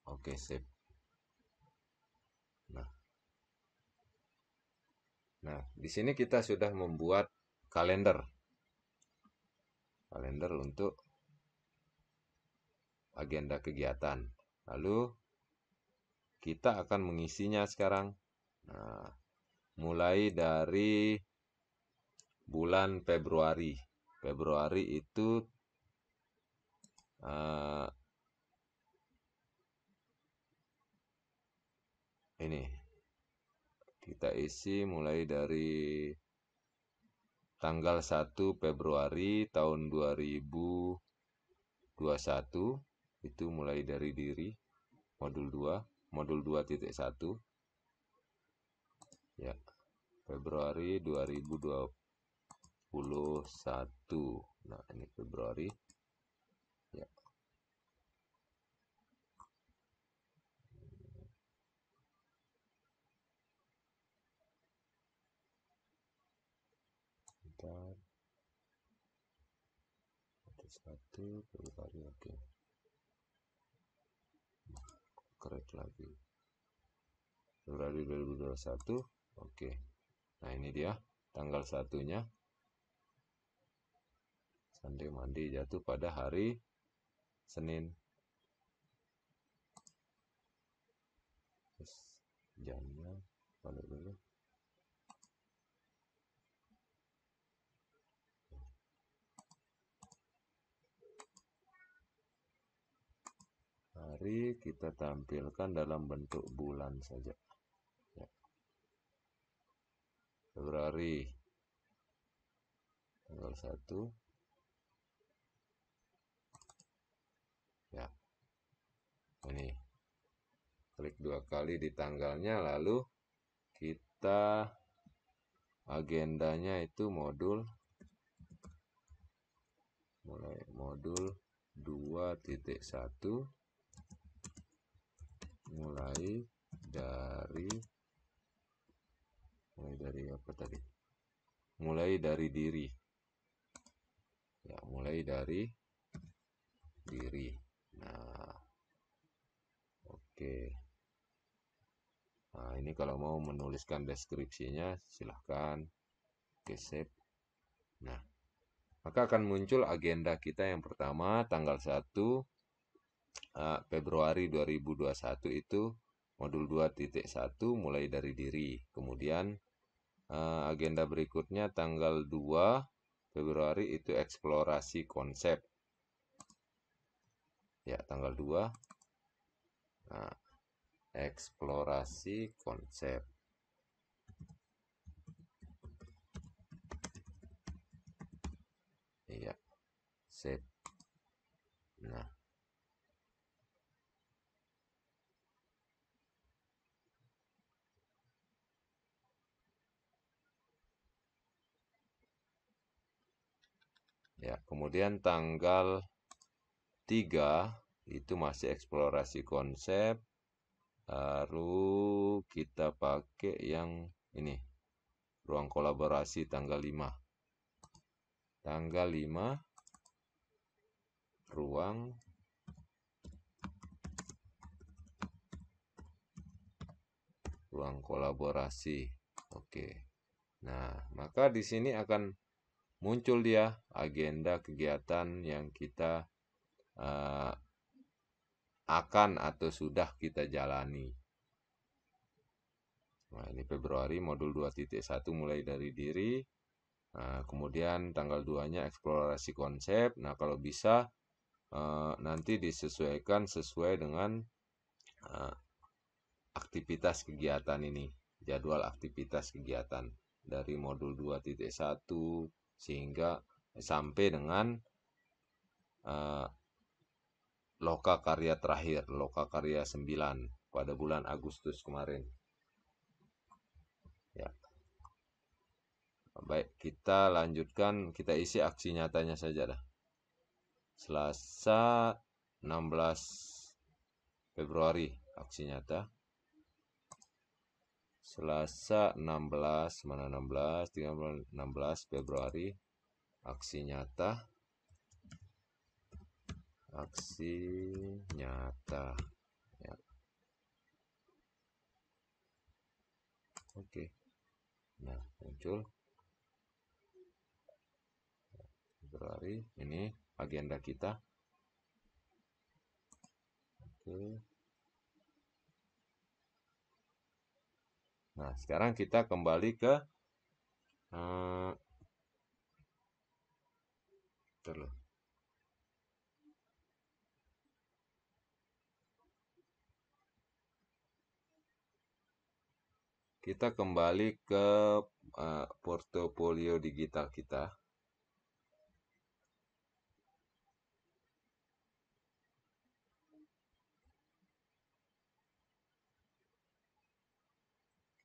Oke, save. Nah, di sini kita sudah membuat kalender untuk agenda kegiatan. Lalu kita akan mengisinya sekarang. Nah, mulai dari bulan Februari. Februari itu ini kita isi mulai dari tanggal 1 Februari tahun 2021. Itu mulai dari diri modul 2.1 ya, Februari 2021. Nah, ini Februari ya. Bentar. 1 Februari, oke. Correct lagi. Februari 2021, oke. Nah, ini dia tanggal 1-nya. Sandi mandi jatuh pada hari Senin. Terus jamnya balik dulu. Hari kita tampilkan dalam bentuk bulan saja ya. Februari tanggal 1 ya. Ini klik 2 kali di tanggalnya, lalu kita agendanya itu modul 2.1 mulai dari apa tadi? Mulai dari diri. Ya, mulai dari diri. Nah, oke. Nah, ini kalau mau menuliskan deskripsinya silahkan. Oke, save. Nah, maka akan muncul agenda kita yang pertama tanggal 1 Februari 2021 itu modul 2.1 mulai dari diri. Kemudian agenda berikutnya tanggal 2 Februari itu eksplorasi konsep. Ya, tanggal 2. Nah, eksplorasi konsep. Iya, save. Nah, ya, kemudian tanggal 3 itu masih eksplorasi konsep. Lalu kita pakai yang ini, ruang kolaborasi tanggal 5. Tanggal 5 ruang ruang kolaborasi. Oke. Nah, maka di sini akan muncul dia agenda kegiatan yang kita akan atau sudah kita jalani. Nah, ini Februari modul 2.1 mulai dari diri. Nah, kemudian tanggal 2-nya eksplorasi konsep. Nah, kalau bisa nanti disesuaikan sesuai dengan aktivitas kegiatan ini, jadwal aktivitas kegiatan dari modul 2.1 sehingga sampai dengan loka karya terakhir, loka karya 9 pada bulan Agustus kemarin. Ya. Baik, kita lanjutkan, kita isi aksi nyatanya saja dah. Selasa 16 Februari aksi nyata. Selasa 16, mana 16, 16 Februari aksi nyata. Aksi nyata. Ya. Oke. Nah, muncul Februari, ini agenda kita. Oke. Nah, sekarang kita kembali ke kita kembali ke portofolio digital kita.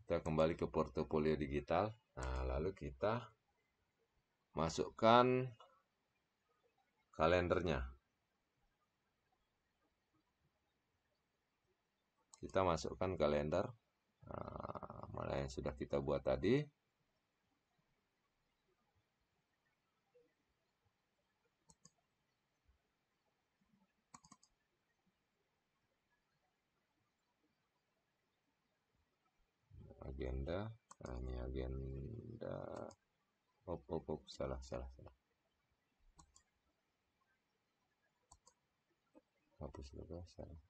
Kita kembali ke portofolio digital. Nah, lalu kita masukkan kalendernya. Kita masukkan kalender. Nah, mana yang sudah kita buat tadi. Agenda. Nah, ini agenda. Salah. Hapus dulu, salah.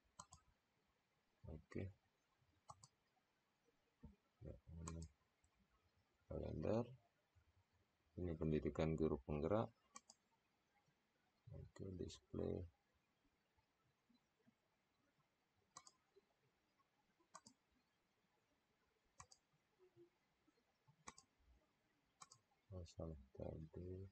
Oke. Kalender. Ini pendidikan guru penggerak. Oke, display. Salah tadi.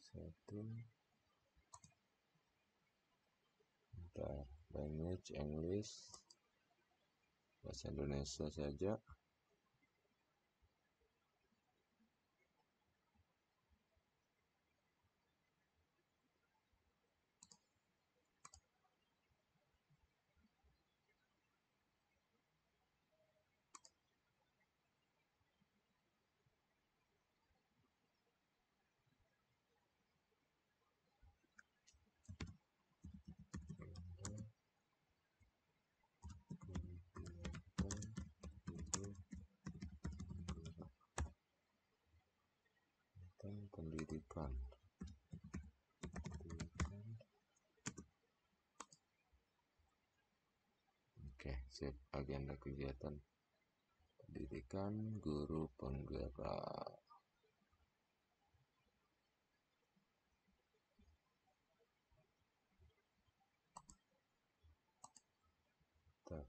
Satu. Bentar. Language English. Bahasa Indonesia saja. Pendidikan. Oke, save agenda kegiatan pendidikan guru penggerak.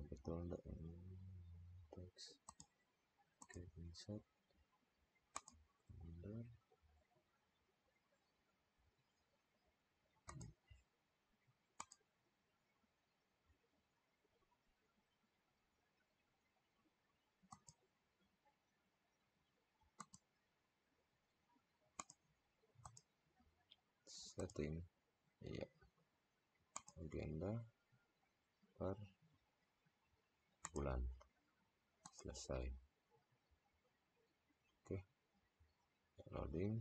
Betul enggak ini teks. Oke, insert kalender. Setting. Iya. Agenda per bulan. Selesai. Oke. Loading.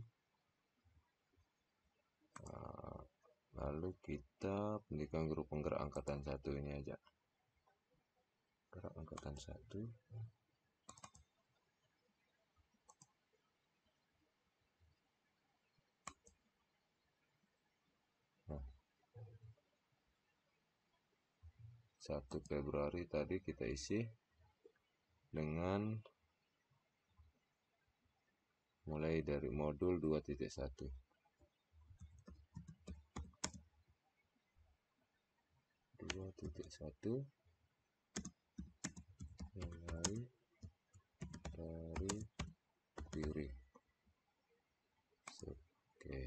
Lalu kita pendidikan guru penggerak angkatan 1 ini aja. Gerak angkatan 1. Nah, 1 Februari tadi kita isi dengan mulai dari modul 2.1. 2.1 mulai dari diri. Oke.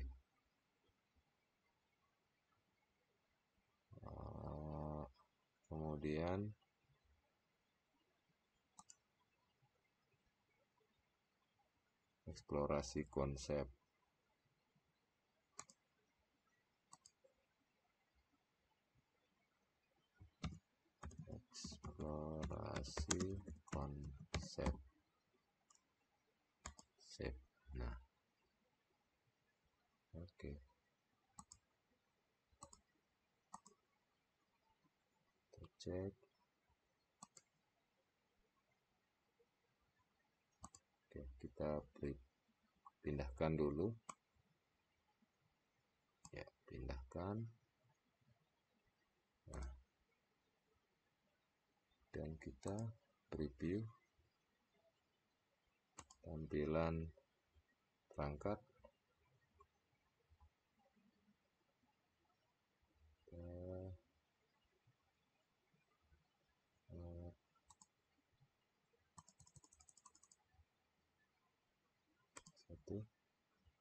Kemudian eksplorasi konsep. Eksplorasi konsep. Save. Nah, oke. Kita cek. Oke, kita pindahkan dulu. Ya, pindahkan. Nah, dan kita preview tampilan perangkat.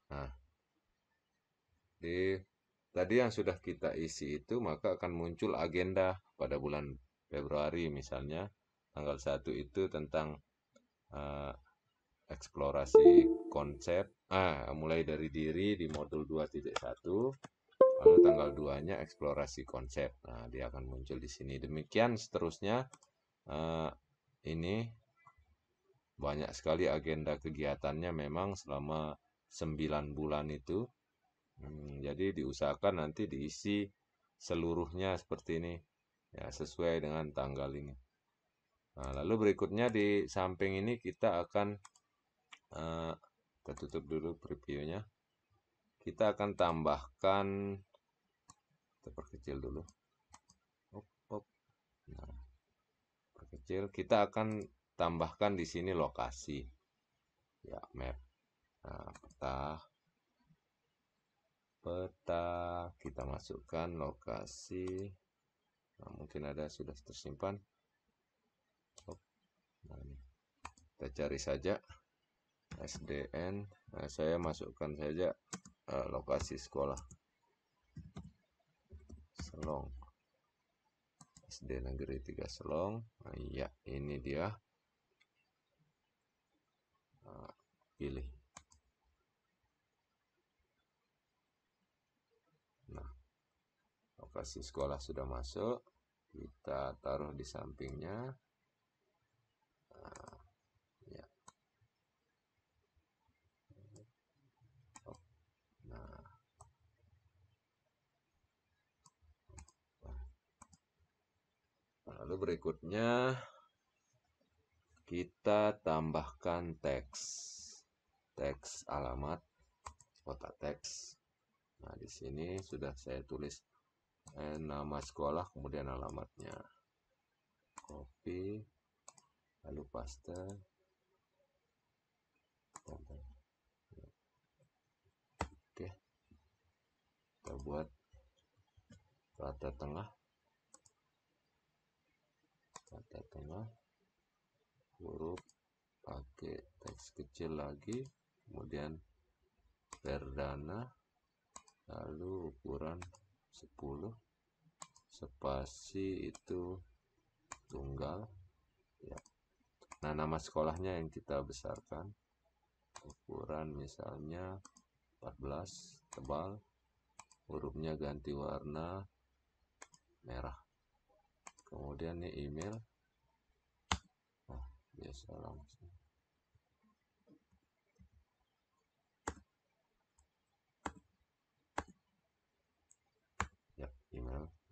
Nah, tadi yang sudah kita isi itu maka akan muncul agenda pada bulan Februari, misalnya tanggal 1 itu tentang eksplorasi konsep mulai dari diri di modul 2.1, lalu tanggal 2-nya eksplorasi konsep. Nah, dia akan muncul di sini. Demikian seterusnya. Ini banyak sekali agenda kegiatannya memang selama 9 bulan itu. Jadi diusahakan nanti diisi seluruhnya seperti ini ya, sesuai dengan tanggal ini. Nah, lalu berikutnya di samping ini kita akan kita tutup dulu previewnya. Kita akan tambahkan, kita perkecil dulu. Nah, perkecil. Kita akan tambahkan di sini lokasi. Ya, map. Nah, peta kita masukkan lokasi. Nah, mungkin ada sudah tersimpan. Nah, ini. Kita cari saja SDN. Nah, saya masukkan saja lokasi sekolah Selong, SD Negeri 3 Selong. Nah, iya, ini dia. Nah, pilih. Nah, lokasi sekolah sudah masuk. Kita taruh di sampingnya. Nah, ya. Nah, lalu berikutnya kita tambahkan teks alamat, kotak teks. Nah, di sini sudah saya tulis nama sekolah, kemudian alamatnya. Copy, lalu paste. Oke, kita buat rata tengah. Rata tengah, huruf pakai teks kecil lagi, kemudian Perdana, lalu ukuran 10, spasi itu tunggal ya. Nah, nama sekolahnya yang kita besarkan, ukuran misalnya 14, tebal, hurufnya ganti warna merah. Kemudian ini email, nah, biasa langsung.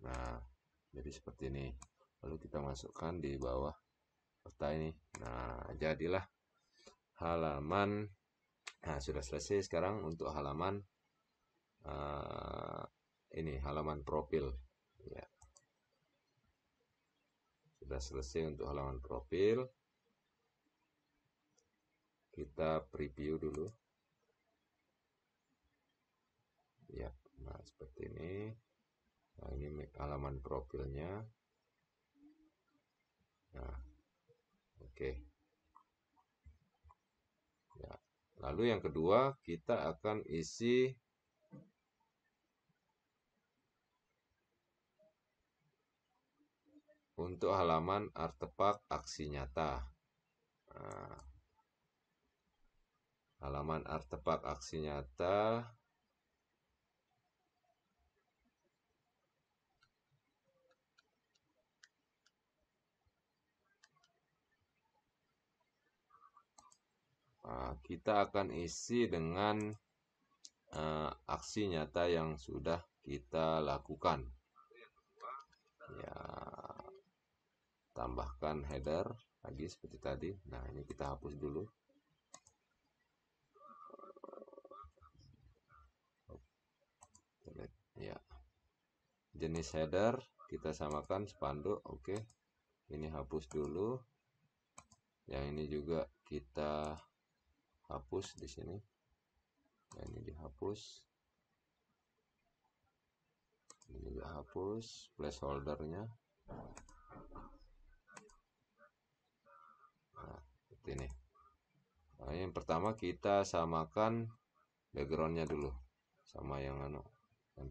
Nah, jadi seperti ini. Lalu kita masukkan di bawah peta ini. Nah, jadilah halaman. Nah, sudah selesai sekarang untuk halaman ini halaman profil. Ya, sudah selesai untuk halaman profil. Kita preview dulu. Ya, nah seperti ini. Nah, ini halaman profilnya. Nah, oke. Ya. Lalu yang kedua, kita akan isi untuk halaman artefak aksi nyata. Nah, halaman artefak aksi nyata. Nah, kita akan isi dengan aksi nyata yang sudah kita lakukan. Ya, tambahkan header lagi seperti tadi. Nah, ini kita hapus dulu. Ya, jenis header kita samakan spanduk. Oke, ini hapus dulu. Yang ini juga kita hapus di sini. Nah, ini dihapus. Ini juga hapus placeholdernya. Nah, seperti ini. Nah, yang pertama kita samakan backgroundnya dulu sama yang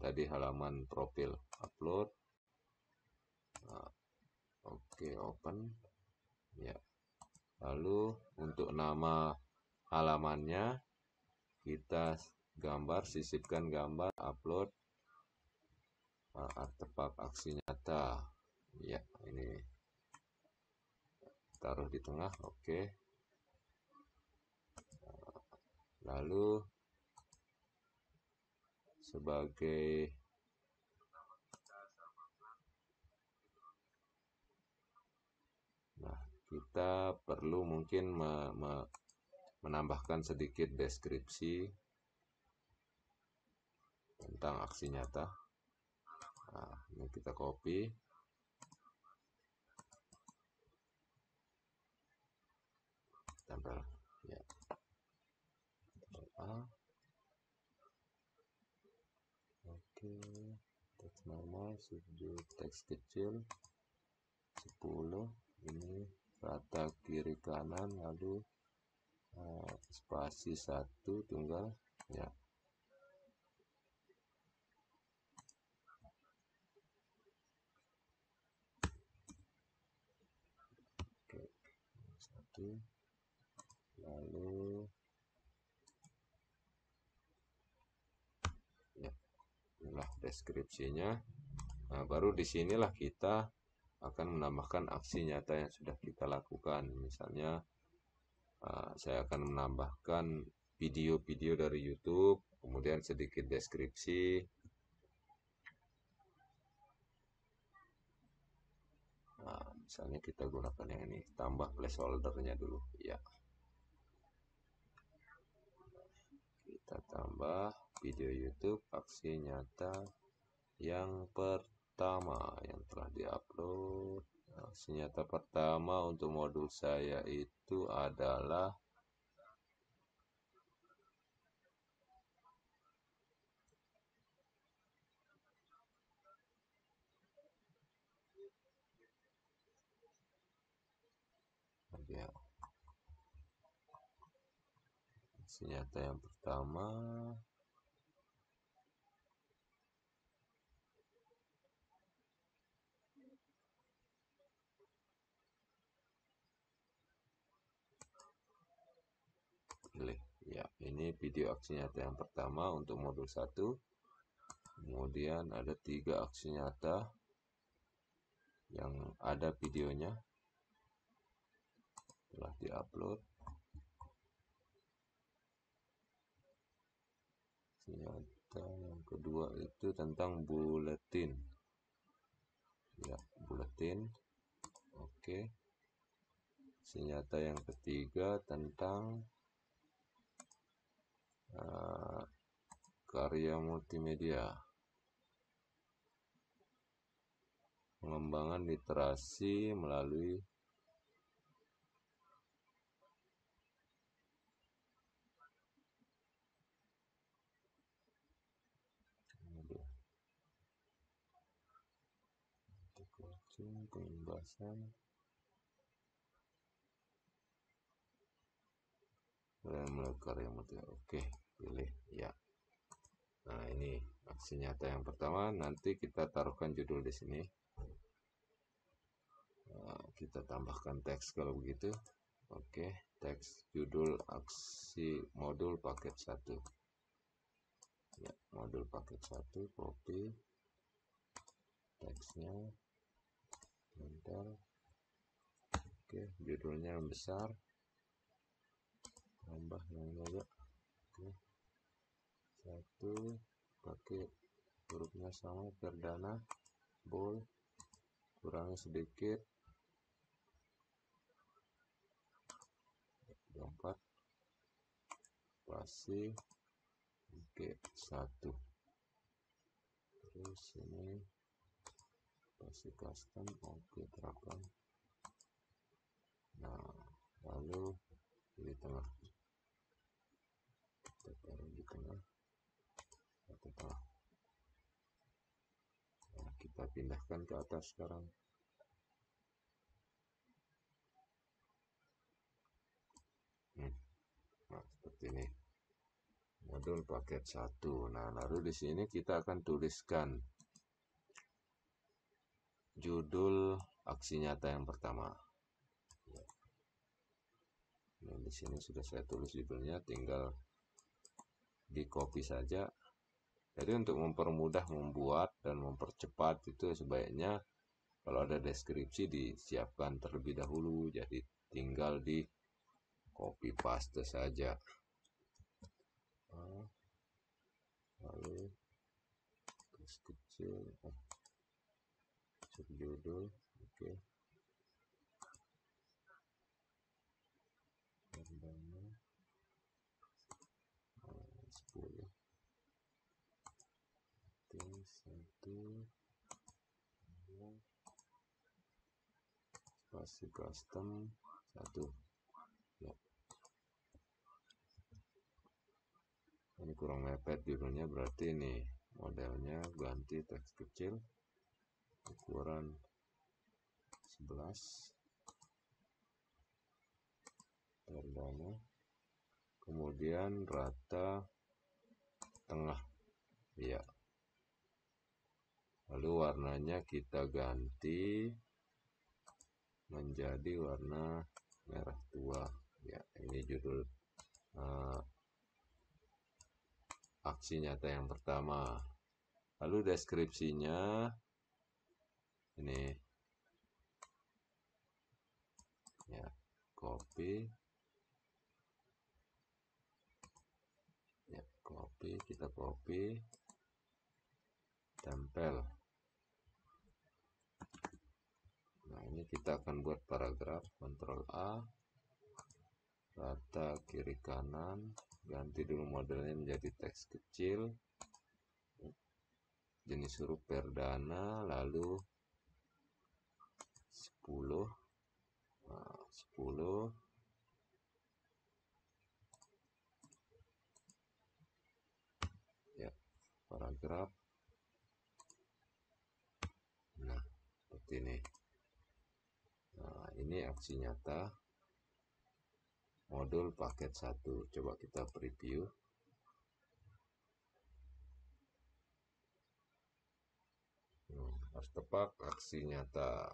tadi halaman profil upload. Nah, oke, open. Ya, lalu untuk nama halamannya kita sisipkan gambar upload artefak aksi nyata. Ya, ini taruh di tengah. Oke. Lalu sebagai kita perlu mungkin menambahkan sedikit deskripsi tentang aksi nyata. Nah, ini kita copy. Tempel. Ya. Oke. Teks normal, sudut teks kecil 10. Ini rata kiri kanan, lalu spasi 1 tunggal. Ya. Oke. 1. Lalu ya, inilah deskripsinya. Nah, baru disinilah kita akan menambahkan aksi nyata yang sudah kita lakukan. Misalnya saya akan menambahkan video-video dari YouTube, kemudian sedikit deskripsi. Nah, misalnya kita gunakan yang ini, tambah placeholdernya dulu. Ya, kita tambah video YouTube aksi nyata yang pertama yang telah diupload. Aksi nyata pertama untuk modul saya itu adalah ya, aksi nyata yang pertama pilih. Ya, ini video aksi nyata yang pertama untuk modul 1. Kemudian ada 3 aksi nyata yang ada videonya telah diupload. Aksi nyata yang kedua itu tentang buletin. ya, buletin. Oke. Senjata yang ketiga tentang karya multimedia, pengembangan literasi melalui pembahasan melalui karya multimedia. Oke, pilih ya. Nah, ini aksi nyata yang pertama. Nanti kita taruhkan judul di sini. Nah, kita tambahkan teks kalau begitu. Oke, teks judul aksi modul paket 1. Ya, modul paket 1, copy teksnya, enter. Oke, judulnya yang besar, tambah yang juga. Oke, 1, pakai hurufnya sama, perdana, bold, kurangi sedikit, 4, spasi. Oke, 1. Terus ini spasi custom. Oke, terapkan. Nah, lalu di tengah, kita taruh di tengah atau tengah. Nah, kita pindahkan ke atas sekarang. Nah, seperti ini. Modul paket 1. Nah, lalu di sini kita akan tuliskan judul aksi nyata yang pertama. Nah, di sini sudah saya tulis judulnya, tinggal di copy saja. Jadi untuk mempermudah membuat dan mempercepat itu sebaiknya kalau ada deskripsi disiapkan terlebih dahulu. Jadi tinggal di copy paste saja. Lalu tulis kecil, subjudul. Oke. Perdana 10. Oke, 1, spasi custom 1. Ya. Ini kurang mepet judulnya, berarti ini modelnya ganti teks kecil, ukuran 11, perdana, kemudian rata tengah. Ya. Lalu warnanya kita ganti menjadi warna merah tua. Ya, ini judul aksi nyata yang pertama. Lalu deskripsinya ini, ya, copy, ya, copy, kita copy, tempel. Nah, ini kita akan buat paragraf, Ctrl A, rata kiri kanan, ganti dulu modelnya menjadi teks kecil, jenis huruf perdana, lalu 10. Nah, 10. Ya, paragraf. Nah, seperti ini. Nah, ini aksi nyata modul paket 1. Coba kita preview. Harus tepat aksi nyata.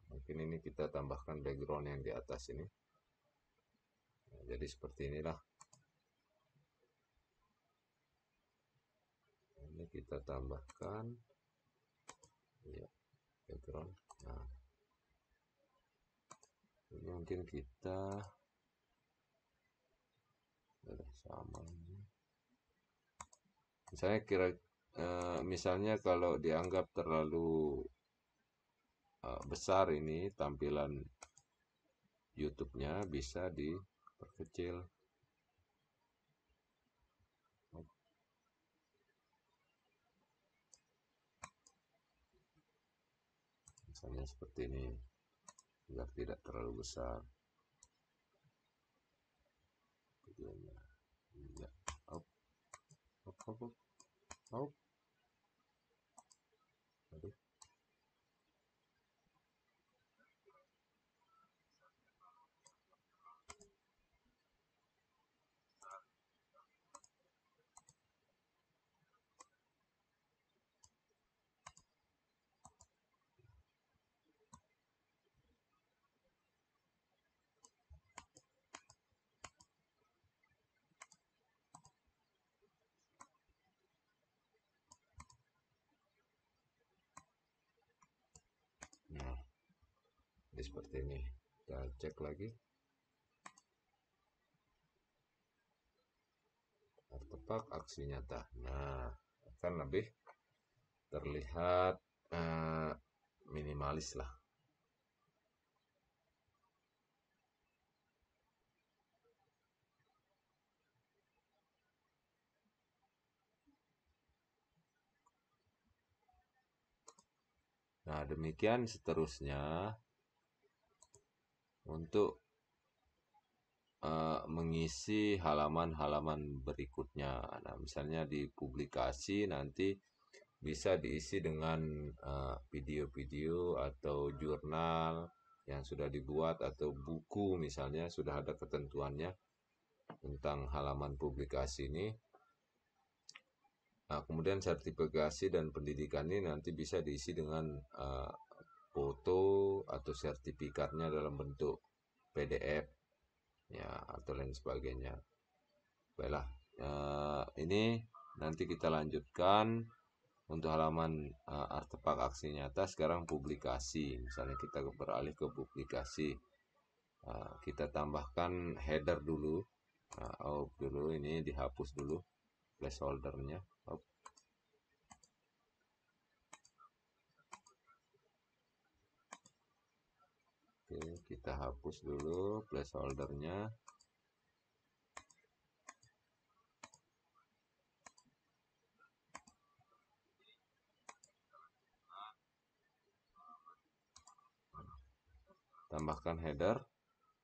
Mungkin ini kita tambahkan background yang di atas ini. Nah, jadi seperti inilah. Ini kita tambahkan, ya, background. Nah, ini mungkin kita sama. Misalnya misalnya kalau dianggap terlalu besar ini tampilan YouTube-nya, bisa diperkecil. Misalnya seperti ini, agar tidak terlalu besar videonya. Ya, up, up, up, up, up. Aduh. Nah, ini seperti ini. Kita cek lagi. Artefak aksi nyata. Nah, akan lebih terlihat minimalis lah. Nah, demikian seterusnya untuk mengisi halaman-halaman berikutnya. Nah, misalnya di publikasi nanti bisa diisi dengan video-video atau jurnal yang sudah dibuat atau buku, misalnya sudah ada ketentuannya tentang halaman publikasi ini. Nah, kemudian sertifikasi dan pendidikan ini nanti bisa diisi dengan foto atau sertifikatnya dalam bentuk PDF ya atau lain sebagainya. Baiklah, ini nanti kita lanjutkan untuk halaman artefak aksi nyata. Sekarang publikasi, misalnya kita beralih ke publikasi, kita tambahkan header dulu. Dulu ini dihapus dulu placeholdernya. Oke, kita hapus dulu placeholdernya. Tambahkan header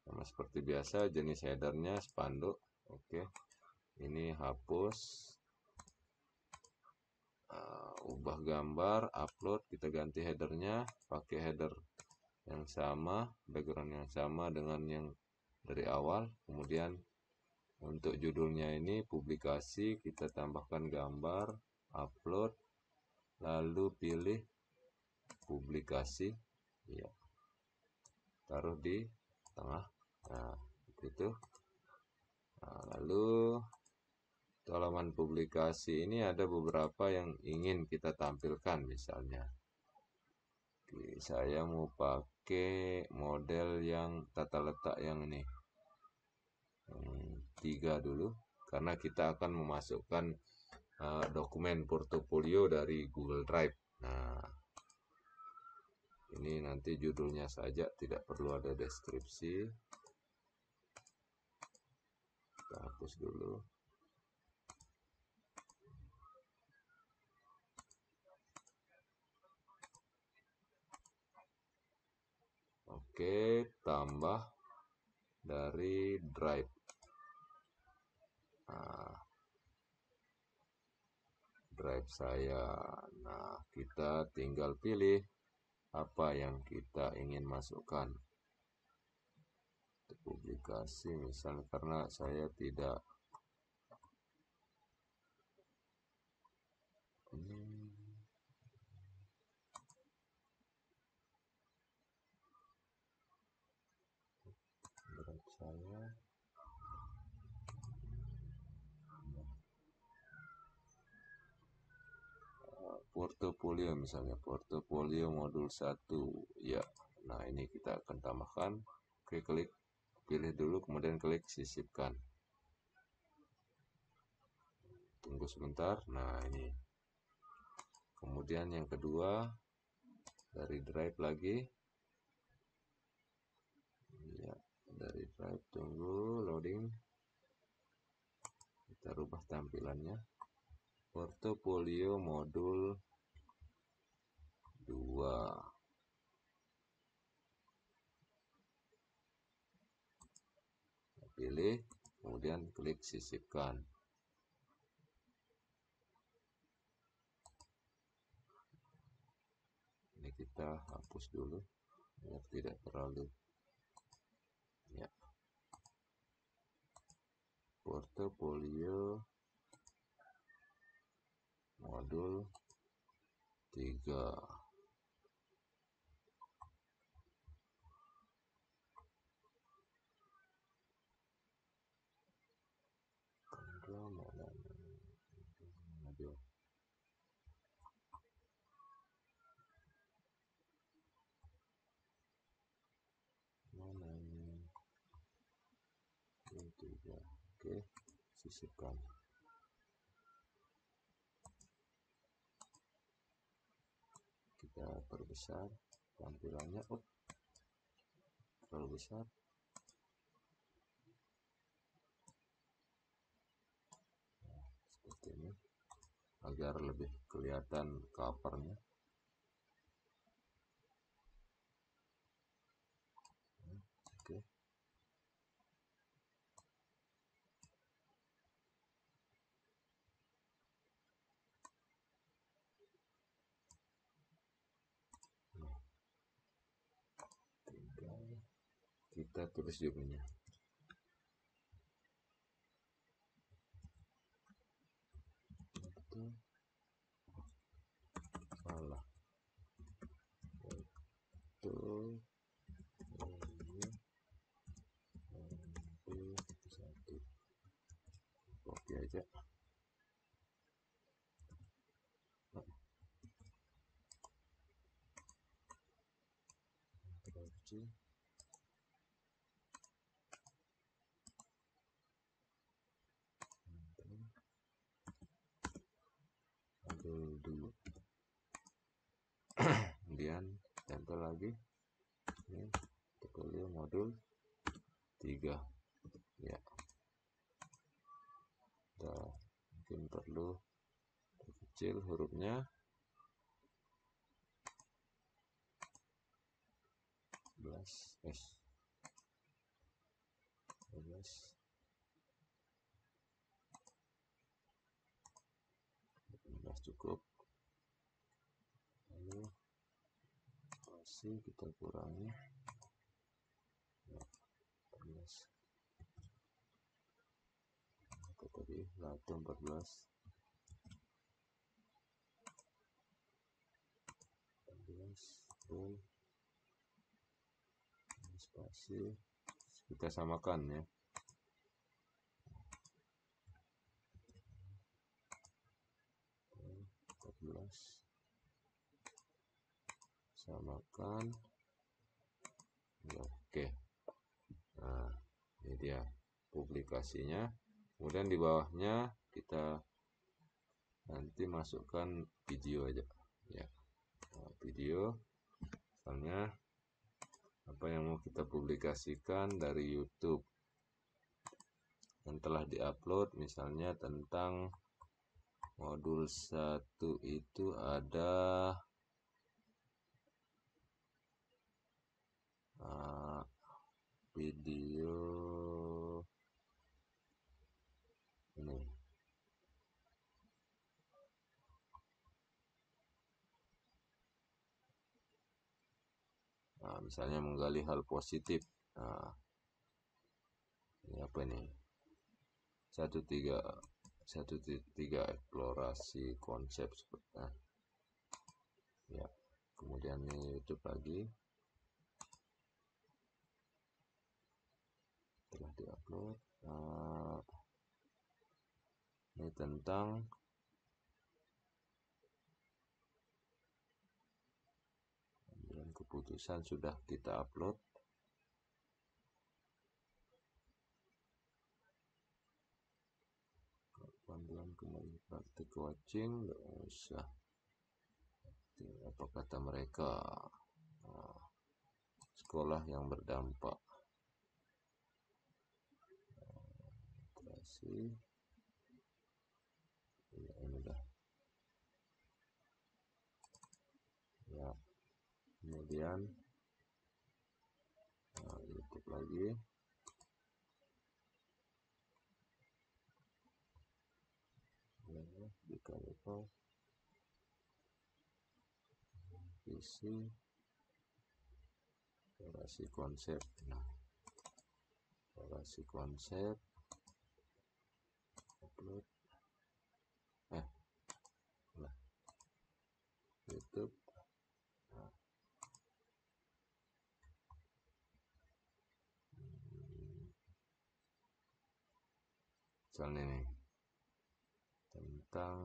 sama seperti biasa, jenis headernya spanduk. Oke, ini hapus, ubah gambar, upload, kita ganti headernya pakai header yang sama, background yang sama dengan yang dari awal. Kemudian untuk judulnya ini publikasi, kita tambahkan gambar, upload, lalu pilih publikasi, ya, taruh di tengah. Nah, begitu. Nah, lalu halaman publikasi ini ada beberapa yang ingin kita tampilkan. Misalnya saya mau pakai model yang tata letak yang ini 3 dulu, karena kita akan memasukkan dokumen portofolio dari Google Drive. Nah, ini nanti judulnya saja, tidak perlu ada deskripsi. Kita hapus dulu. Oke, tambah dari Drive. Nah, Drive saya. Nah, kita tinggal pilih apa yang kita ingin masukkan. Untuk publikasi misalnya, karena saya tidak Drive saya portofolio, misalnya portofolio modul 1 ya. Nah, ini kita akan tambahkan. Oke, klik, pilih dulu, kemudian klik sisipkan. Tunggu sebentar. Nah, ini kemudian yang kedua dari drive lagi ya, dari drive, tunggu loading, kita rubah tampilannya, portofolio modul 2, pilih, kemudian klik sisipkan. Ini kita hapus dulu biar tidak terlalu ya, portofolio modul 3. Modul mana ini? 3. Oke, sisipkan. Kita perbesar tampilannya. Terlalu besar. Nah, seperti ini agar lebih kelihatan covernya. Oke. Nah, tinggal kita tulis judulnya. Itu salah. Itu satu. Oke aja. Ctrl+C. Dulu. Kemudian tempel lagi. Ini portfolio modul 3 ya. Kita mungkin perlu kecil hurufnya. 12 cukup. Lalu masih kita kurangi ya, 14. Apa tadi? Lato 14 full spasi, kita samakan ya. Samakan ya, oke. Nah, ini dia publikasinya. Kemudian di bawahnya kita nanti masukkan video aja ya. Nah, video misalnya apa yang mau kita publikasikan dari YouTube yang telah diupload, misalnya tentang modul 1 itu ada video ini. Nah, misalnya menggali hal positif. Nah, ini apa nih? 1.3 eksplorasi konsep seperti ya. Kemudian ini YouTube lagi telah diupload. Ini tentang keputusan sudah kita upload. Panduan kembali praktik coaching, nggak usah. Apa kata mereka? Sekolah yang berdampak. Terasi. Ya, ini dah. Ya. Kemudian YouTube lagi. Buka isi orasi konsep. Nah, orasi konsep upload nah, YouTube. Nah, misalnya nih tentang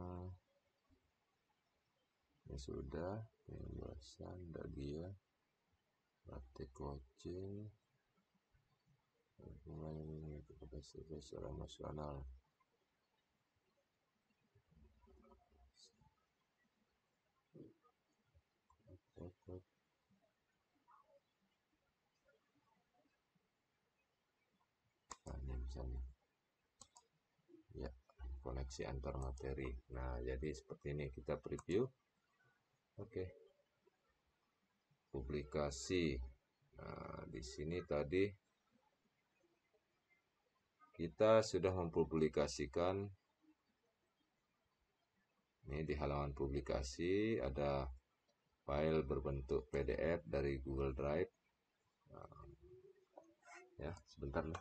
ini sudah pembahasan dia praktik coaching mulai kepada secara emosional. Nah, ini misalnya ya, koneksi antar materi. Nah, jadi seperti ini kita preview. Oke. Publikasi. Nah, di sini tadi kita sudah mempublikasikan. Ini di halaman publikasi ada file berbentuk PDF dari Google Drive. Nah, ya, sebentar lah.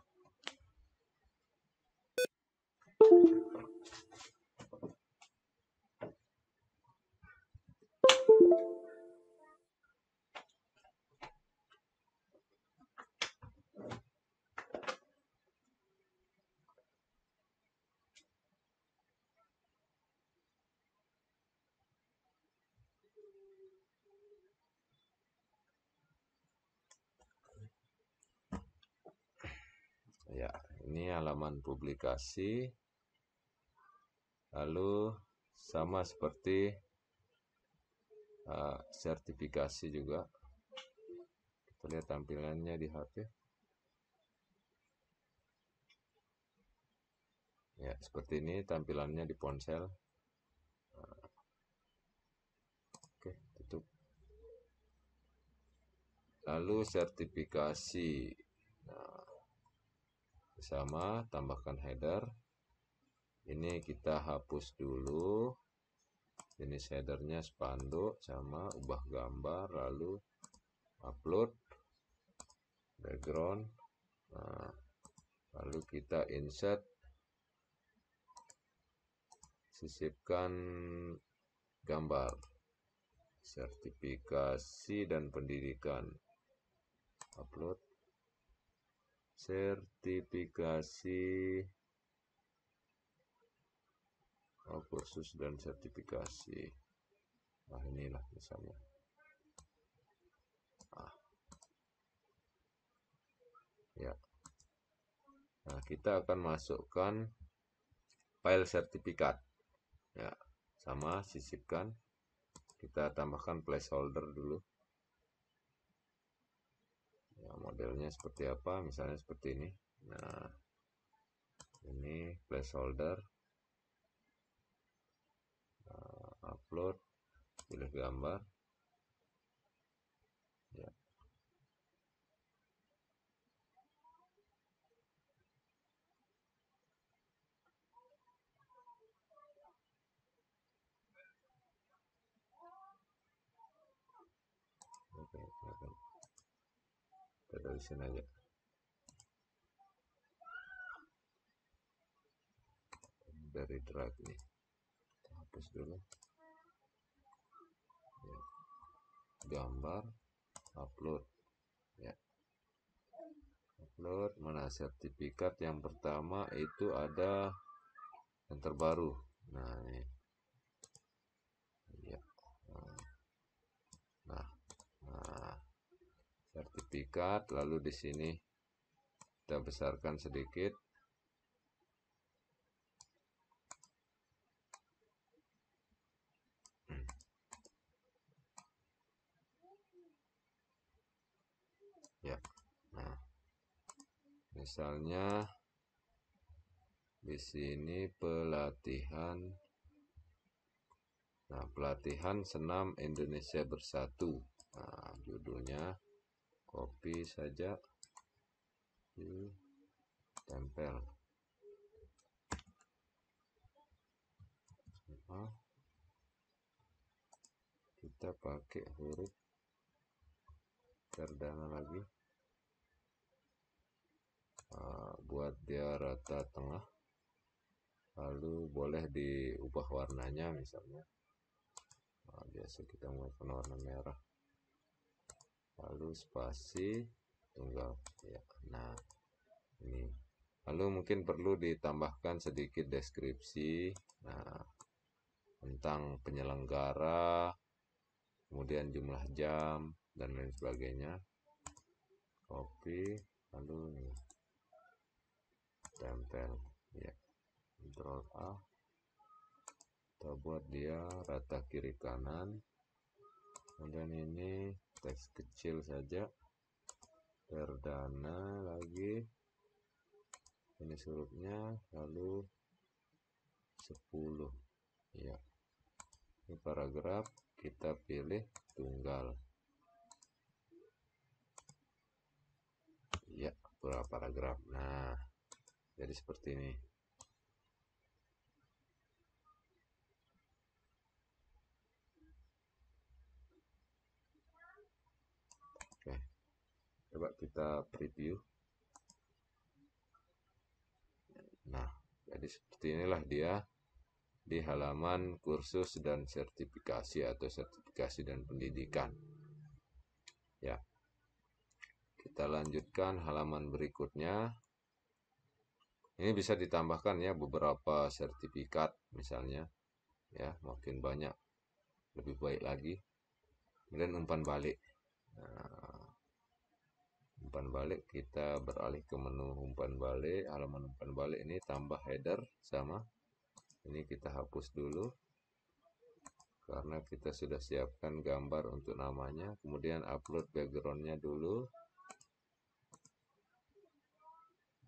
Ya, ini halaman publikasi. Lalu sama seperti sertifikasi juga. Kita lihat tampilannya di HP. Ya, seperti ini tampilannya di ponsel. Oke, tutup. Lalu sertifikasi. Nah, sama, tambahkan header. Ini kita hapus dulu. Jenis headernya spanduk, sama ubah gambar, lalu upload background. Nah, lalu kita insert, sisipkan gambar, sertifikasi dan pendidikan, upload sertifikasi, kursus dan sertifikasi. Nah, inilah misalnya. Ya. Nah, kita akan masukkan file sertifikat. Ya, sama sisipkan. Kita tambahkan placeholder dulu. Ya, modelnya seperti apa? Misalnya seperti ini. Nah, ini placeholder. Upload, pilih gambar. Ya. Oke, kita dari sini aja. Dari drive nih. Kita hapus dulu. Ya. Gambar, upload. Ya. Upload, mana sertifikat yang pertama itu ada yang terbaru. Nah, ini. Ya. Nah, sertifikat, lalu di sini kita besarkan sedikit. Misalnya di sini pelatihan. Nah, pelatihan senam Indonesia Bersatu. Nah, judulnya copy saja, tempel. Nah, kita pakai huruf perdana lagi. Buat dia rata tengah. Lalu boleh diubah warnanya misalnya. Biasa kita menggunakan warna merah. Lalu spasi tunggal. Ya. Nah, ini. Lalu mungkin perlu ditambahkan sedikit deskripsi. Nah, tentang penyelenggara, kemudian jumlah jam dan lain sebagainya. Copy, lalu nih tempel. Ya. Ctrl A. Kita buat dia rata kiri kanan. Kemudian ini teks kecil saja. Perdana lagi. Ini hurufnya, lalu 10. Ya. Ini paragraf, kita pilih tunggal. Ya, paragraf. Nah, jadi seperti ini. Oke. Coba kita preview. Nah, jadi seperti inilah dia di halaman kursus dan sertifikasi atau sertifikasi dan pendidikan. Ya. Kita lanjutkan halaman berikutnya. Ini bisa ditambahkan ya beberapa sertifikat misalnya. Ya, makin banyak lebih baik lagi. Kemudian umpan balik. Nah, umpan balik, kita beralih ke menu umpan balik. Halaman umpan balik ini tambah header sama. Ini kita hapus dulu karena kita sudah siapkan gambar untuk namanya. Kemudian upload backgroundnya dulu.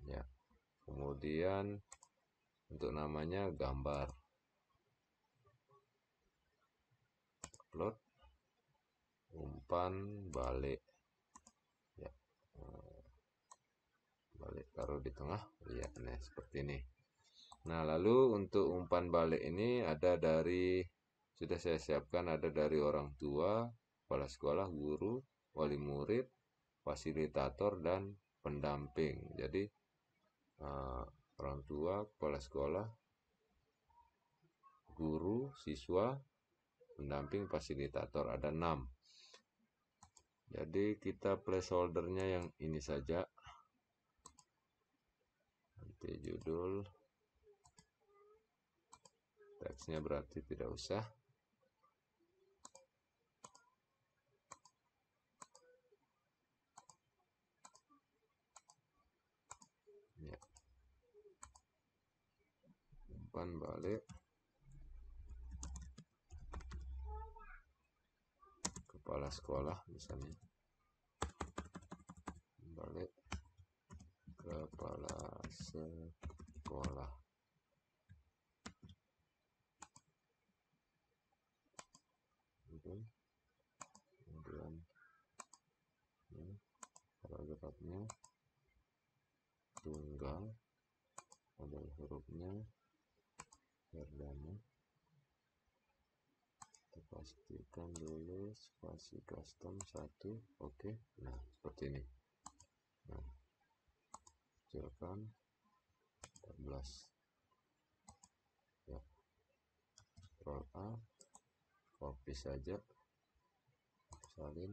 Ya. Kemudian untuk namanya gambar. Upload umpan balik. Ya. Balik taruh di tengah. Ya, nah seperti ini. Nah, lalu untuk umpan balik ini ada dari, sudah saya siapkan, ada dari orang tua, kepala sekolah, guru, wali murid, fasilitator, dan pendamping. Jadi orang tua, kepala sekolah, guru, siswa, pendamping, fasilitator, ada 6. Jadi kita placeholdernya yang ini saja. Nanti judul, teksnya berarti tidak usah. Ya. Umpan balik kepala sekolah misalnya. Balik kepala sekolah. Kemudian ini paragrafnya tunggal, ada hurufnya perdana. Kita pastikan dulu spasi custom 1. Oke. Nah, seperti ini. Nah, kecilkan 14. Ya. Ctrl A, copy saja, salin,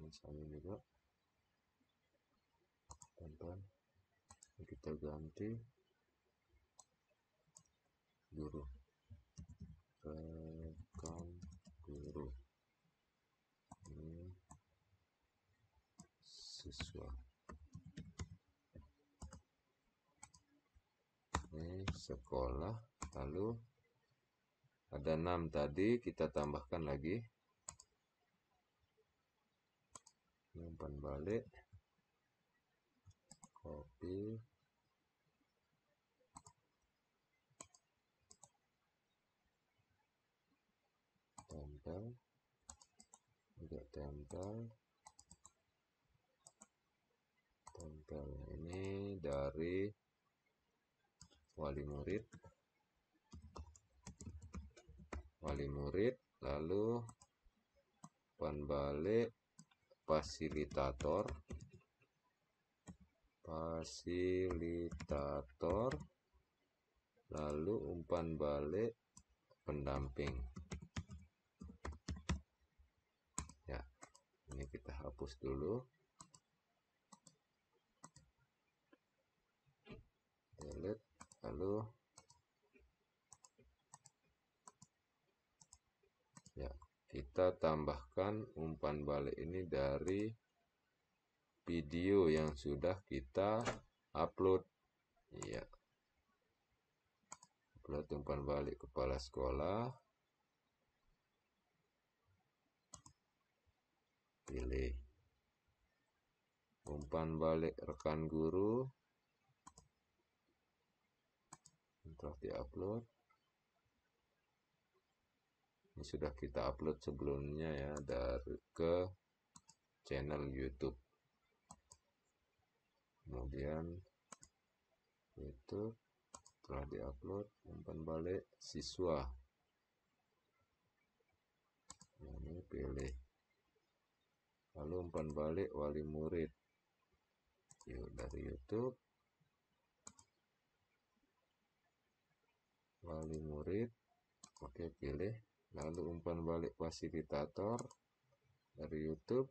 salin juga, tempel. Kita ganti guru, rekam guru, ini siswa, ini sekolah. Lalu ada 6 tadi, kita tambahkan lagi umpan balik, copy, tempel, juga tempel. Ini dari wali murid, lalu umpan balik fasilitator, lalu umpan balik pendamping. Ya, ini kita hapus dulu. Delete, lalu ya, kita tambahkan umpan balik ini dari video yang sudah kita upload. Iya, upload umpan balik kepala sekolah, pilih umpan balik rekan guru, telah diupload. Ini sudah kita upload sebelumnya ya, dari ke channel YouTube. Kemudian itu telah diupload umpan balik siswa. Ini pilih, lalu umpan balik wali murid. Yuk, dari YouTube, wali murid, oke, pilih, lalu umpan balik fasilitator dari YouTube,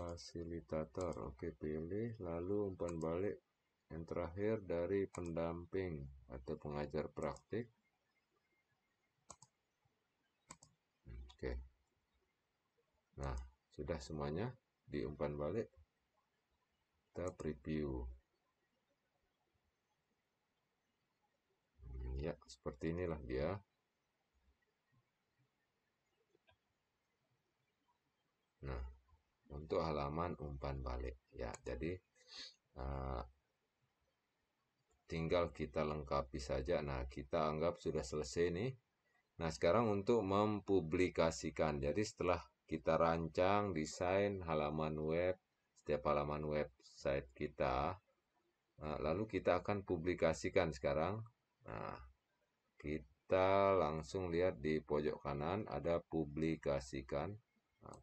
oke, pilih, lalu umpan balik yang terakhir dari pendamping atau pengajar praktik. Oke, nah sudah semuanya diumpan balik. Kita preview. Ya, seperti inilah dia. Nah, untuk halaman umpan balik ya, jadi tinggal kita lengkapi saja. Nah, kita anggap sudah selesai nih. Nah, sekarang untuk mempublikasikan. Jadi setelah kita rancang desain halaman web, setiap halaman website kita, lalu kita akan publikasikan sekarang. Nah, kita langsung lihat di pojok kanan ada publikasikan. Nah,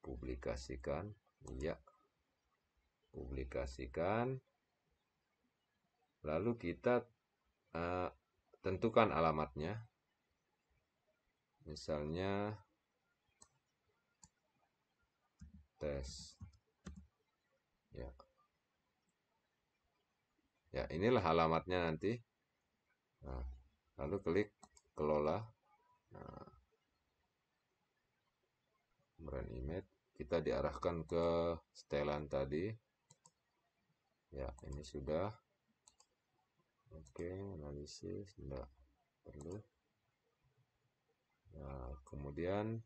publikasikan, ya, publikasikan. Lalu kita tentukan alamatnya. Misalnya tes. Ya. Ya, inilah alamatnya nanti. Nah, lalu klik kelola. Nah, brand image kita diarahkan ke setelan tadi. Ya, ini sudah. Oke, analisis enggak perlu. Nah, kemudian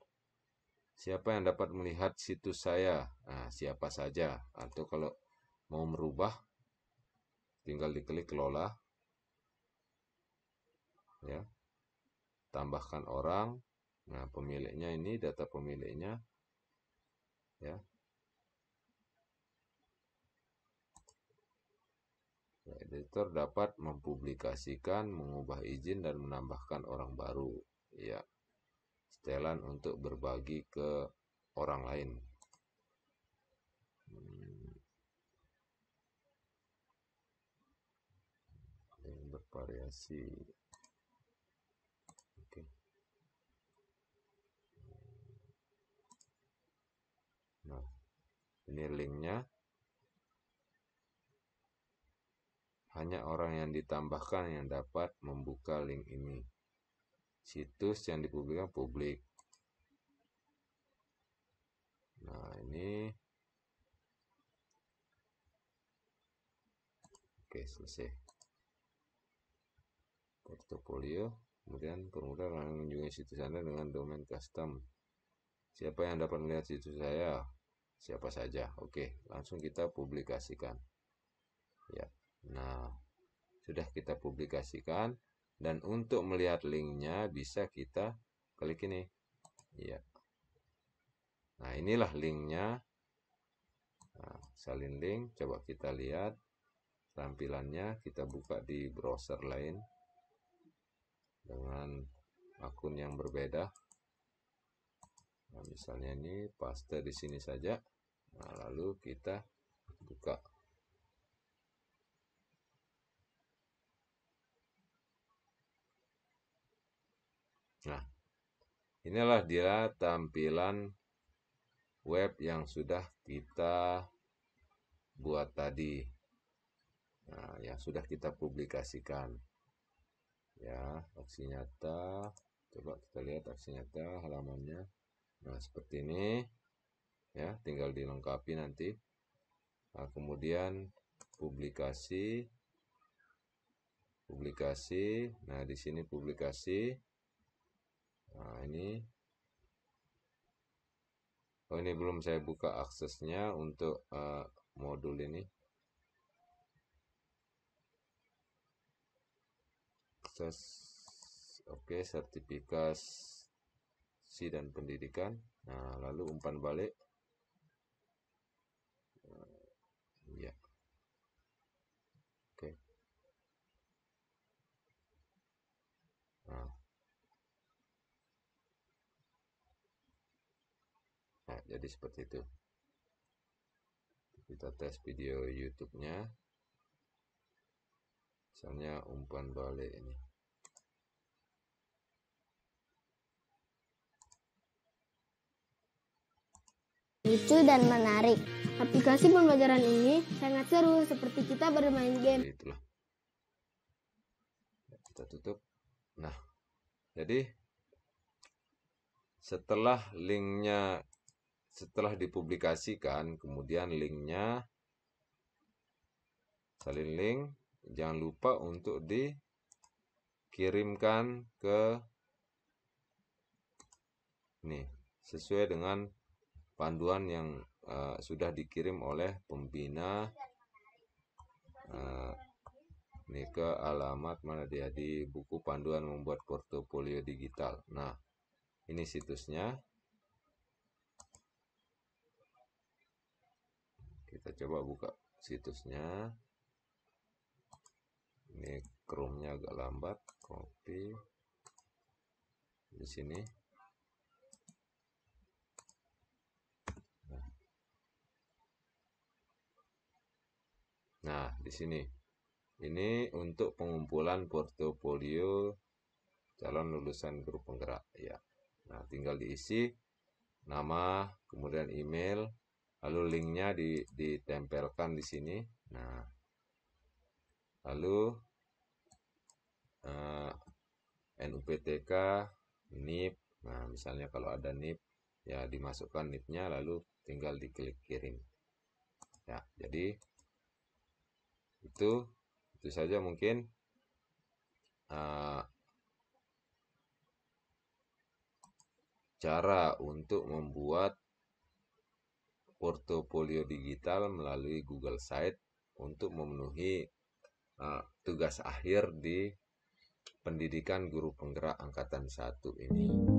siapa yang dapat melihat situs saya? Nah, siapa saja. Atau kalau mau merubah, tinggal diklik kelola. Ya, tambahkan orang. Nah, pemiliknya ini, data pemiliknya. Ya. Editor dapat mempublikasikan, mengubah izin, dan menambahkan orang baru. Ya, setelan untuk berbagi ke orang lain. Yang bervariasi. Oke. Nah, ini linknya. Hanya orang yang ditambahkan yang dapat membuka link ini. Situs yang dipublikasikan publik. Nah, ini. Oke, selesai. Portofolio. Kemudian permudah mengunjungi situs Anda dengan domain custom. Siapa yang dapat melihat situs saya? Siapa saja. Oke, langsung kita publikasikan. Ya. Nah, sudah kita publikasikan, dan untuk melihat linknya bisa kita klik ini. Ya. Nah, inilah linknya. Nah, salin link, coba kita lihat tampilannya. Kita buka di browser lain dengan akun yang berbeda. Nah, misalnya ini paste di sini saja. Nah, lalu kita buka. Nah, inilah dia tampilan web yang sudah kita buat tadi. Nah, yang sudah kita publikasikan. Ya, aksi nyata. Coba kita lihat aksi nyata halamannya. Nah, seperti ini. Ya, tinggal dilengkapi nanti. Nah, kemudian publikasi. Nah, di sini publikasi. Nah, ini. Oh, ini belum saya buka aksesnya untuk modul ini. Akses. Oke, sertifikasi dan pendidikan. Nah, lalu umpan balik. Ya. Oke. Nah, jadi seperti itu. Kita tes video YouTube-nya. Misalnya umpan balik ini. Lucu dan menarik. Aplikasi pembelajaran ini sangat seru, seperti kita bermain game. Itulah. Kita tutup. Nah, jadi setelah dipublikasikan, kemudian linknya salin link, jangan lupa untuk dikirimkan ke nih sesuai dengan panduan yang sudah dikirim oleh pembina. Ini ke alamat mana dia, di buku panduan membuat portofolio digital. Nah, ini situsnya. Kita coba buka situsnya. Ini Chrome-nya agak lambat. Copy di sini. Nah, di sini. Ini untuk pengumpulan portofolio calon lulusan guru penggerak. Ya. Nah, tinggal diisi nama, kemudian email, lalu linknya ditempelkan di sini. Nah, lalu NUPTK, NIP. Nah, misalnya kalau ada NIP, ya dimasukkan NIP-nya, lalu tinggal diklik kirim. Ya, jadi itu saja mungkin cara untuk membuat portofolio digital melalui Google Site untuk memenuhi tugas akhir di pendidikan guru penggerak angkatan 1 ini.